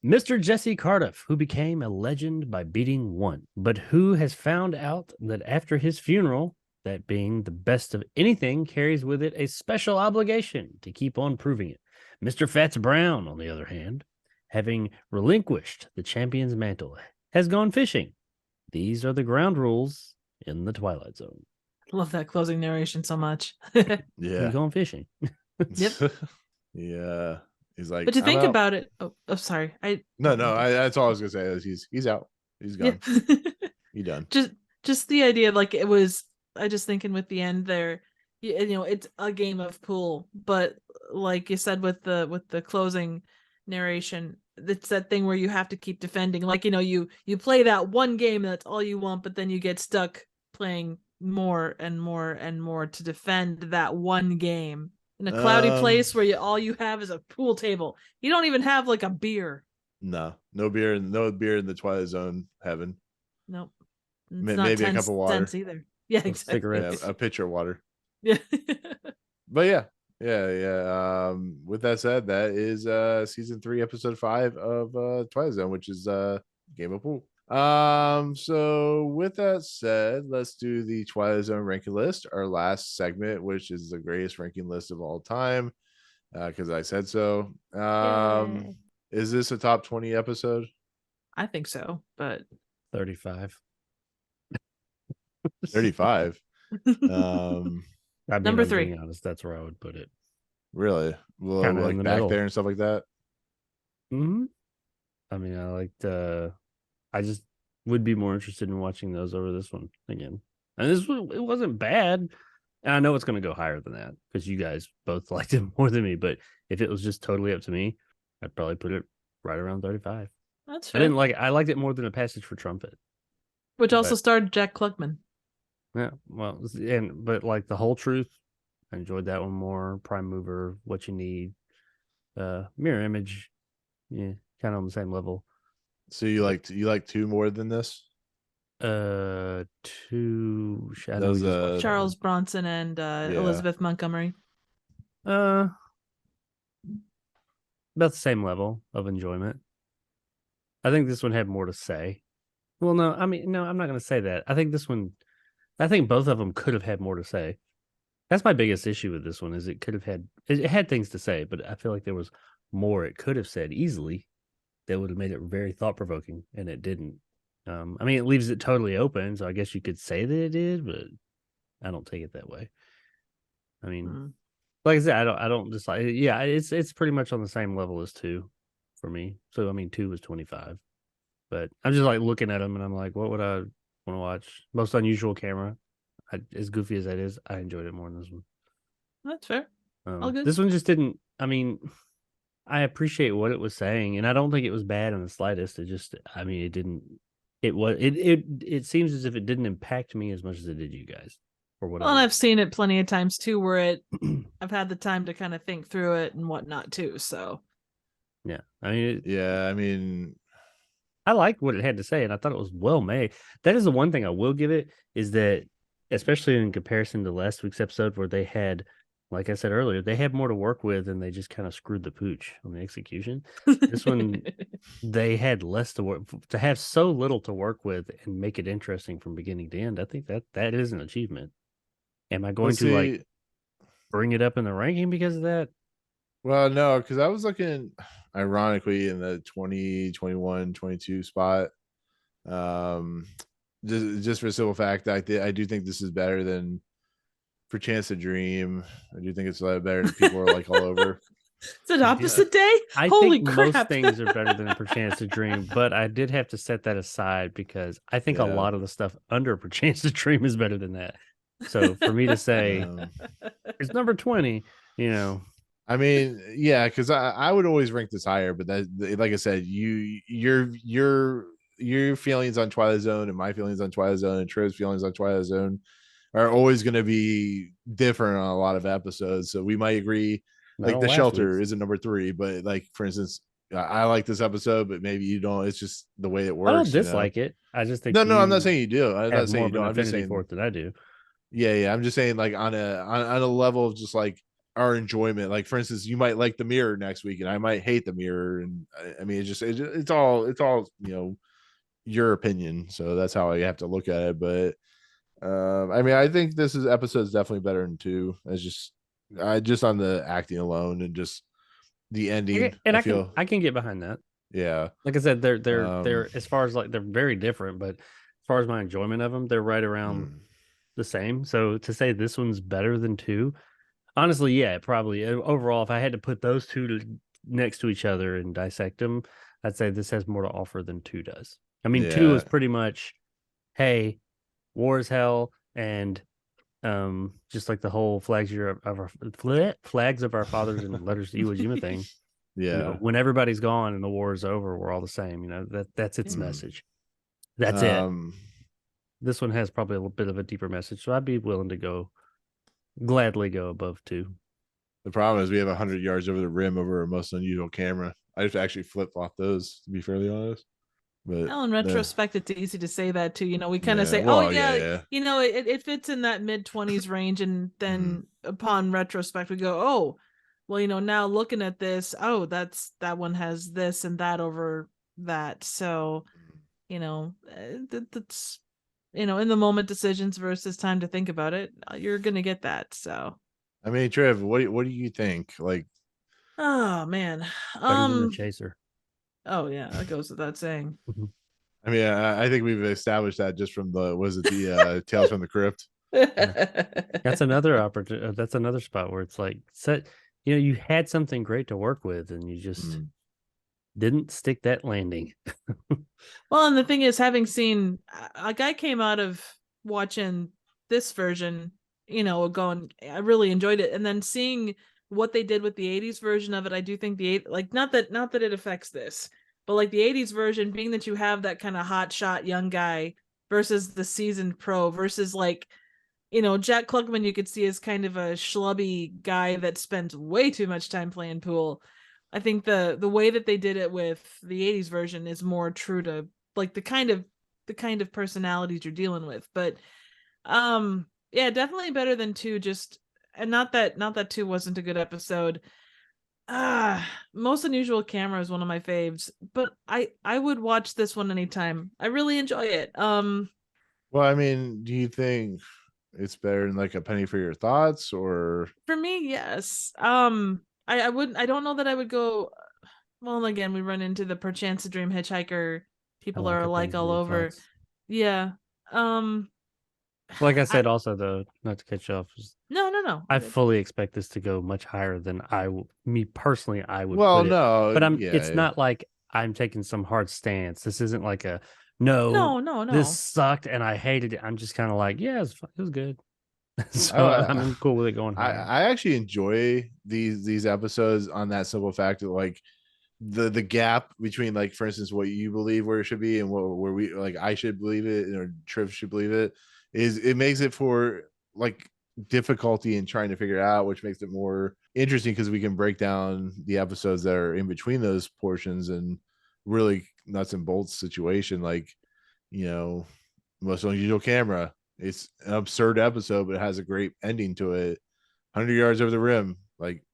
Mr. Jesse Cardiff, who became a legend by beating one, but who has found out that after his funeral, that being the best of anything carries with it a special obligation to keep on proving it. Mr. Fats Brown, on the other hand, having relinquished the champion's mantle, has gone fishing. These are the ground rules in the Twilight Zone. I love that closing narration so much. Yeah, He's going fishing. Yep. Yeah. He's like, but to think about it, sorry. No, that's all I was gonna say. Is he's out. He's Yeah. gone. He done. just the idea, like it was. I just thinking with the end there, it's a game of pool, but like you said with the closing narration, it's that thing where you have to keep defending. Like you play that one game and that's all you want, but then you get stuck playing more and more and more to defend that one game in a cloudy place where all you have is a pool table. You don't even have like a beer. No beer in the Twilight Zone heaven. Nope. Maybe a cup of water either. Yeah, exactly. Cigarettes. Yeah, a pitcher of water. Yeah. But yeah. With that said, that is season 3, episode 5 of Twilight Zone, which is Game of Pool. So with that said, let's do the Twilight Zone ranking list, our last segment, which is the greatest ranking list of all time, because I said so. Yay. Is this a top 20 episode? I think so, but 35. 35. I mean, Number I'm 3. being honest, that's where I would put it. Really? Well, Kinda in like the back middle. there and stuff like that. Mm-hmm. I mean, I liked. I just would be more interested in watching those over this one again. And it wasn't bad. And I know it's going to go higher than that because you guys both liked it more than me. But if it was just totally up to me, I'd probably put it right around 35. that's I fair. didn't like it. I liked it more than A Passage for Trumpet. Which also but- starred Jack Klugman. Yeah, well, but like The Whole Truth, I enjoyed that one more. Prime Mover, What You Need, Mirror Image, yeah, kind of on the same level. So you like 2 more than this? 2. I know Those, we just watched Charles Bronson and Elizabeth Montgomery. about the same level of enjoyment. I think this one had more to say. Well, no, I mean, no, I'm not going to say that. I think both of them could have had more to say. That's my biggest issue with this one is it had things to say, but I feel like there was more it could have said easily that would have made it very thought-provoking, and it didn't. I mean, it leaves it totally open, so I guess you could say that it did, but I don't take it that way. I mean, like I said, I don't just like. Yeah, it's pretty much on the same level as 2 for me. So I mean, 2 was 25, but I'm just like looking at them, and I'm like, what would I want to watch? Most Unusual Camera. As goofy as that is, I enjoyed it more than this one. That's fair. All good. This one just didn't. I mean, I appreciate what it was saying, and I don't think it was bad in the slightest. It just, I mean, it didn't. It seems as if it didn't impact me as much as it did you guys, or whatever. Well, and I've seen it plenty of times too, where I've had the time to kind of think through it and whatnot too. So, yeah, I mean, I liked what it had to say, and I thought it was well made. That is the one thing I will give it is that, especially in comparison to last week's episode, where they had, like I said earlier, they had more to work with, and they just kind of screwed the pooch on the execution. This one, they had less to work, to have so little to work with and make it interesting from beginning to end. I think that is an achievement. Am I going to like bring it up in the ranking because of that? Well, no, because I was looking ironically in the 20, 21, 22 spot. Just for the simple fact that I do think this is better than For Chance to Dream. I do think it's a lot better than People Are Like All Over. It's an opposite day. I Holy think crap. most things are better than Perchance to Dream, but I did have to set that aside because I think a lot of the stuff under Perchance to Dream is better than that. So for me to say it's number 20, I mean, yeah, because I would always rank this higher, but that, like I said, your feelings on Twilight Zone and my feelings on Twilight Zone and Trev's feelings on Twilight Zone are always going to be different on a lot of episodes. So we might agree. Like The Shelter isn't number 3, but like for instance, I like this episode, but maybe you don't. It's just the way it works. I don't dislike it. I just think no, I'm not saying you do. I'm not saying you don't. I'm just saying for it than I do. Yeah. I'm just saying like on a level of just like our enjoyment. Like for instance, you might like The Mirror next week, and I might hate The Mirror. And I mean, it's all your opinion. So that's how I have to look at it. But I mean, I think this episode is definitely better than 2. It's just on the acting alone and just the ending. And I can get behind that. Yeah. Like I said, they're as far as like they're very different, but as far as my enjoyment of them, they're right around the same. So to say this one's better than 2, honestly, yeah, probably overall, if I had to put those 2 next to each other and dissect them, I'd say this has more to offer than 2 does. I mean, 2 is pretty much, hey, war is hell, and just like the whole flags of our fathers and letters to Iwo Jima thing. Yeah. When everybody's gone and the war is over, we're all the same. That's its message. That's it. This one has probably a little bit of a deeper message, so I'd be willing to gladly go above 2. The problem is we have 100 yards over the rim over our most unusual camera. I have to actually flip flop those, to be fairly honest. But in retrospect, it's easy to say that too. We kind of Yeah, say, well, "Oh yeah, yeah. it fits in that mid-20s range," and then upon retrospect, we go, "Oh, well, now looking at this, oh, that one has this and that over that." So, that's in the moment decisions versus time to think about it. You're gonna get that. So, I mean, Trev, what do you think? Like, oh man, Better than the chaser. oh yeah, that goes without saying. I mean, I think we've established that just from the Tales from the Crypt. That's another opportunity. That's another spot where it's like, you had something great to work with, and you just didn't stick that landing. Well, and the thing is, having seen, like, I came out of watching this version, going, I really enjoyed it, and then seeing what they did with the '80s version of it, I do think not that it affects this, but like the '80s version, being that you have that kind of hot shot young guy versus the seasoned pro versus like, Jack Klugman, you could see as kind of a schlubby guy that spent way too much time playing pool. I think the way that they did it with the '80s version is more true to like the kind of personalities you're dealing with. But yeah, definitely better than 2. Just, and not that 2 wasn't a good episode. Most Unusual Camera is one of my faves, but I would watch this one anytime. I really enjoy it. Well, I mean, do you think it's better than like A Penny for Your Thoughts, or? For me, yes. I wouldn't. I don't know that I would go. Well, again, we run into the Perchance a Dream Hitchhiker. People are alike all over. Yeah. Like I said, also though, not to cut you off. No. I fully expect this to go much higher than me personally. I would. Well, put it. no, but yeah, it's not like I'm taking some hard stance. This isn't like a no. This sucked and I hated it. I'm just kind of like, yeah, it was good. So I'm cool with it going higher. I actually enjoy these episodes on that simple fact that like the gap between, like, for instance, what you believe where it should be and where we, like, I should believe it or Triv should believe it, is it makes it for like difficulty in trying to figure it out, which makes it more interesting because we can break down the episodes that are in between those portions and really nuts and bolts situation. Like, Most Unusual Camera, it's an absurd episode, but it has a great ending to it. 100 Yards Over the Rim, like,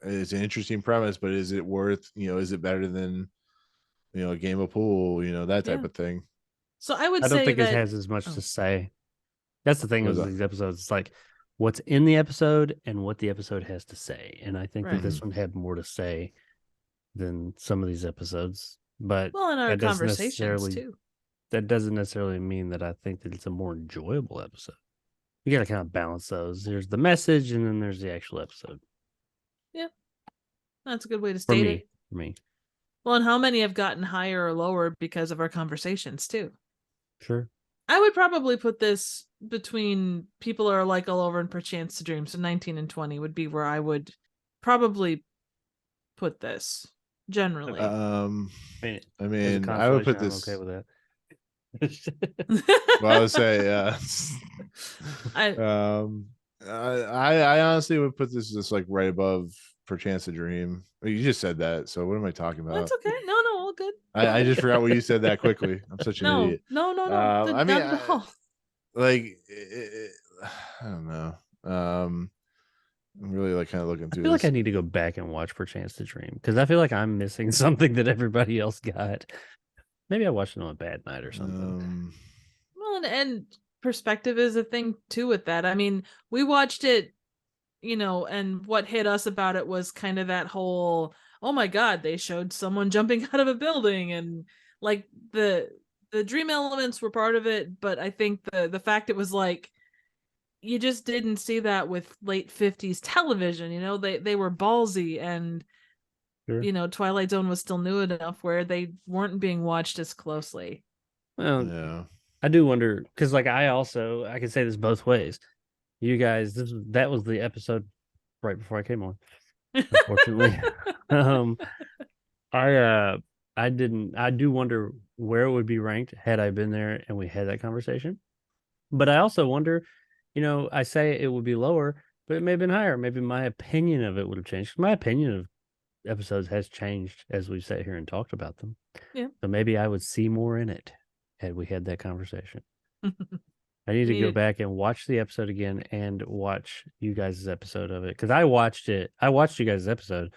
it's an interesting premise, but is it worth, is it better than, a game of pool, that type of thing. So I don't think it has as much to say. That's the thing with these episodes. It's like what's in the episode and what the episode has to say. And I think that this one had more to say than some of these episodes. But in our conversations too. That doesn't necessarily mean that I think that it's a more enjoyable episode. You got to kind of balance those. There's the message and then there's the actual episode. Yeah. That's a good way to state it. For me. Well, and how many have gotten higher or lower because of our conversations too? Sure. I would probably put this between People Are Alike All Over and Perchance to Dream. So 19 and 20 would be where I would probably put this generally. I mean, I would put this. I'm okay with that. Well, I would say, I honestly would put this just like right above Perchance to Dream. You just said that, so what am I talking about? That's okay. No, all good. I just forgot what you said that quickly. I'm such an idiot. No. I mean, I don't know. I'm really like kind of looking through. I feel like I need to go back and watch Perchance to Dream because I feel like I'm missing something that everybody else got. Maybe I watched it on a bad night or something. Well, and perspective is a thing too with that. I mean, we watched it, and what hit us about it was kind of that whole, oh my God, they showed someone jumping out of a building, and like the dream elements were part of it, but I think the fact it was like you just didn't see that with late 50s television. They were ballsy, and sure. Twilight Zone was still new enough where they weren't being watched as closely. Well, Yeah. I do wonder because, like, I can say this both ways. You guys, that was the episode right before I came on. Unfortunately, um, I I didn't. I do wonder where it would be ranked had I been there and we had that conversation. But I also wonder, I say it would be lower, but it may have been higher. Maybe my opinion of it would have changed. My opinion of episodes has changed as we've sat here and talked about them. Yeah. So maybe I would see more in it had we had that conversation. I need to go Needed. back and watch the episode again and watch you guys' episode of it. Because I watched you guys' episode,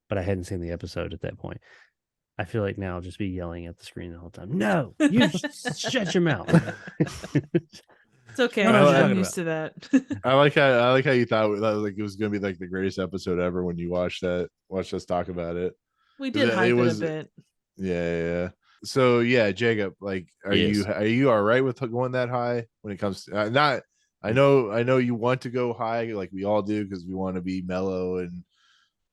but I hadn't seen the episode at that point. I feel like now I'll just be yelling at the screen the whole time. No, you shut your mouth. It's okay. What am I I'm talking used to that. I like how you thought that, like, it was gonna be like the greatest episode ever when you watched us talk about it. We did It hype it was- a bit. Yeah. So yeah, Jacob, like, are Yes. you all right with going that high when it comes to not? I know you want to go high, like we all do, because we want to be mellow and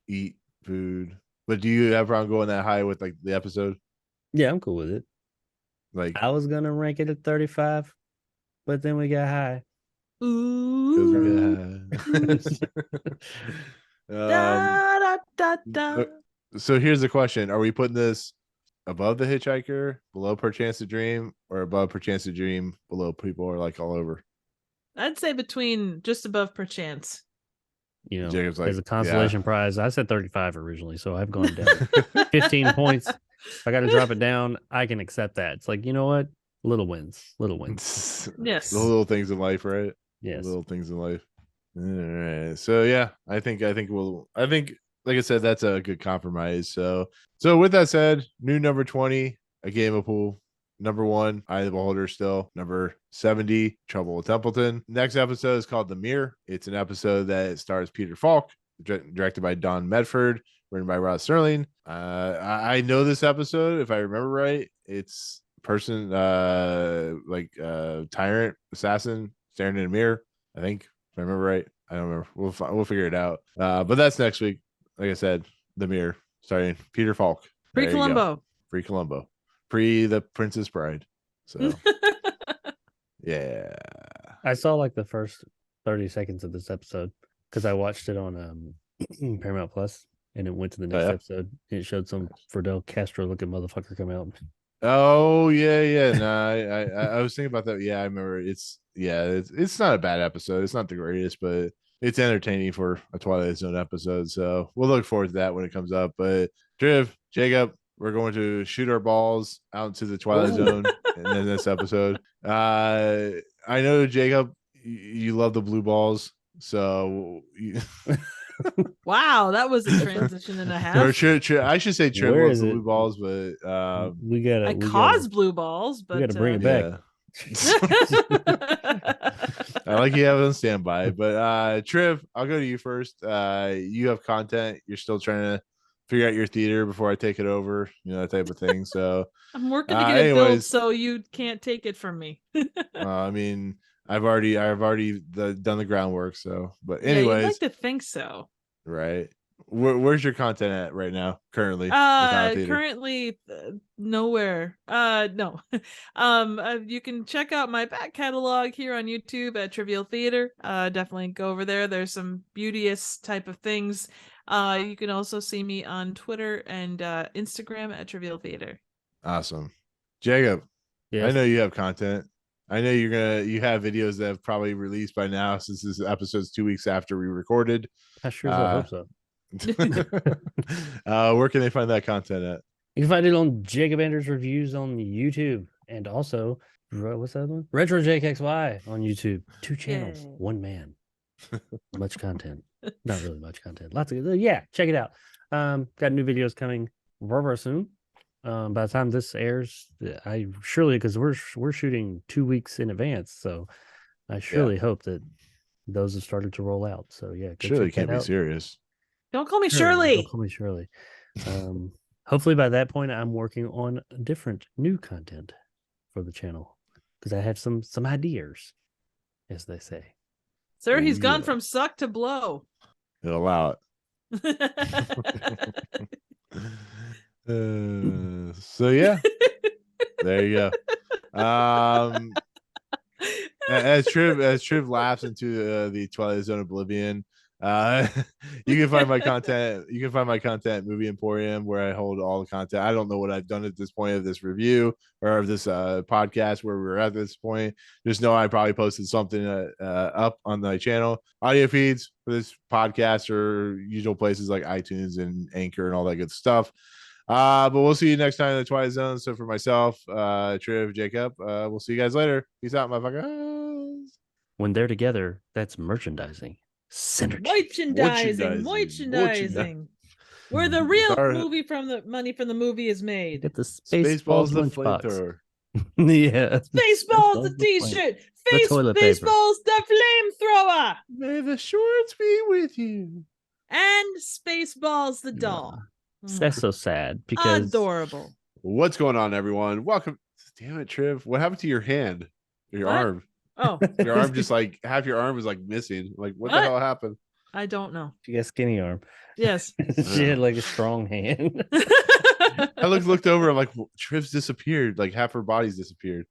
eat food. But do you have a problem going that high with like the episode? Yeah, I'm cool with it. Like, I was gonna rank it at 35, but then we got high. 'cause Ooh. we Da, da, da, da. So here's the question: are we putting this above The Hitchhiker, below Perchance to Dream, or above Perchance to Dream, below People Are Like All Over? I'd say between just above perchance. Jacob's like, as a consolation prize, I said 35 originally, so I've gone down 15 points. If I got to drop it down, I can accept that. It's like, you know what? Little wins. Yes. The little things in life, right? Yes. Little things in life. All right. So yeah, I think like I said, that's a good compromise. So with that said, new number 20, A Game of Pool. Number 1, Eye of the Beholder still. Number 70, Trouble with Templeton. Next episode is called The Mirror. It's an episode that stars Peter Falk, directed by Don Medford, written by Rod Serling. I know this episode, if I remember right. It's person tyrant assassin staring in a mirror, I think, if I remember right. I don't remember. We'll figure it out. But that's next week. Like I said, The Mirror, starring Peter Falk. There you go. Pre-Columbo. Pre-Columbo. Pre The Princess Bride. So yeah. I saw like the first 30 seconds of this episode because I watched it on Paramount Plus, and it went to the next episode. And it showed some Fidel Castro looking motherfucker come out. Oh yeah. No, I was thinking about that. Yeah, I remember. It's not a bad episode. It's not the greatest, but it's entertaining for a Twilight Zone episode. So we'll look forward to that when it comes up. But Jacob, we're going to shoot our balls out into the Twilight Zone in this episode. I know, Jacob, you love the blue balls. So Wow, that was a transition and a half. or I should say Trip Where loves is the it? blue balls, but we gotta. I caused blue balls, but we gotta bring it back. I like you have it on standby. But Triv, I'll go to you first. You have content. You're still trying to figure out your theater before I take it over, that type of thing. So I'm working to get it built, anyways, so you can't take it from me. I mean, I've already done the groundwork. So, but Yeah, anyways, you'd like to think so. right. Where's your content at right now? Currently, without theater? Currently nowhere. No. You can check out my back catalog here on YouTube at Trivial Theater. Definitely go over there. There's some beauteous type of things. You can also see me on Twitter and Instagram at Trivial Theater. Awesome, Jacob. Yes. I know you have content. I know you have videos that have probably released by now, since this episode's 2 weeks after we recorded. I sure hope so. Where can they find that content at? You can find it on Jacob Anders Reviews on YouTube, and also what's that one? Retro JKXY on YouTube. 2 channels, Yay. 1 man. Much content. Not really much content. Lots of check it out. Got new videos coming very soon. By the time this airs, I surely, because we're shooting 2 weeks in advance, so I surely hope that those have started to roll out. So yeah, Surely you can't be serious. Don't call me Don't Shirley. call me Shirley. Hopefully by that point I'm working on different new content for the channel, because I have some ideas, as they say. Sir, he's Yeah. gone from suck to blow. He'll allow it. So yeah, there you go. As Triv laughs into the Twilight Zone oblivion, you can find my content. You can find my content at Movie Emporium, where I hold all the content. I don't know what I've done at this point of this review or of this podcast where we're at this point. Just know I probably posted something up on my channel. Audio feeds for this podcast or usual places like iTunes and Anchor and all that good stuff. But we'll see you next time in the Twilight Zone. So for myself, Triv, Jacob, we'll see you guys later. Peace out, motherfuckers. When they're together, that's merchandising. Synergy. Merchandising. Where the real movie from the money from the movie is made. Get the Spaceballs the lunchbox. flamethrower. Yeah. Spaceballs the t-shirt. toilet paper. Spaceballs the flamethrower. May the shorts be with you. And Spaceballs the doll. That's so sad because adorable. What's going on, everyone? Welcome. Damn it, Triv. What happened to your hand? Your What? arm? Oh, Your arm just like half your arm was like missing. Like what the What? hell happened? I don't know. she got skinny arm. Yes. She had like a strong hand. I looked over. I'm like, Triv's disappeared. Like half her body's disappeared.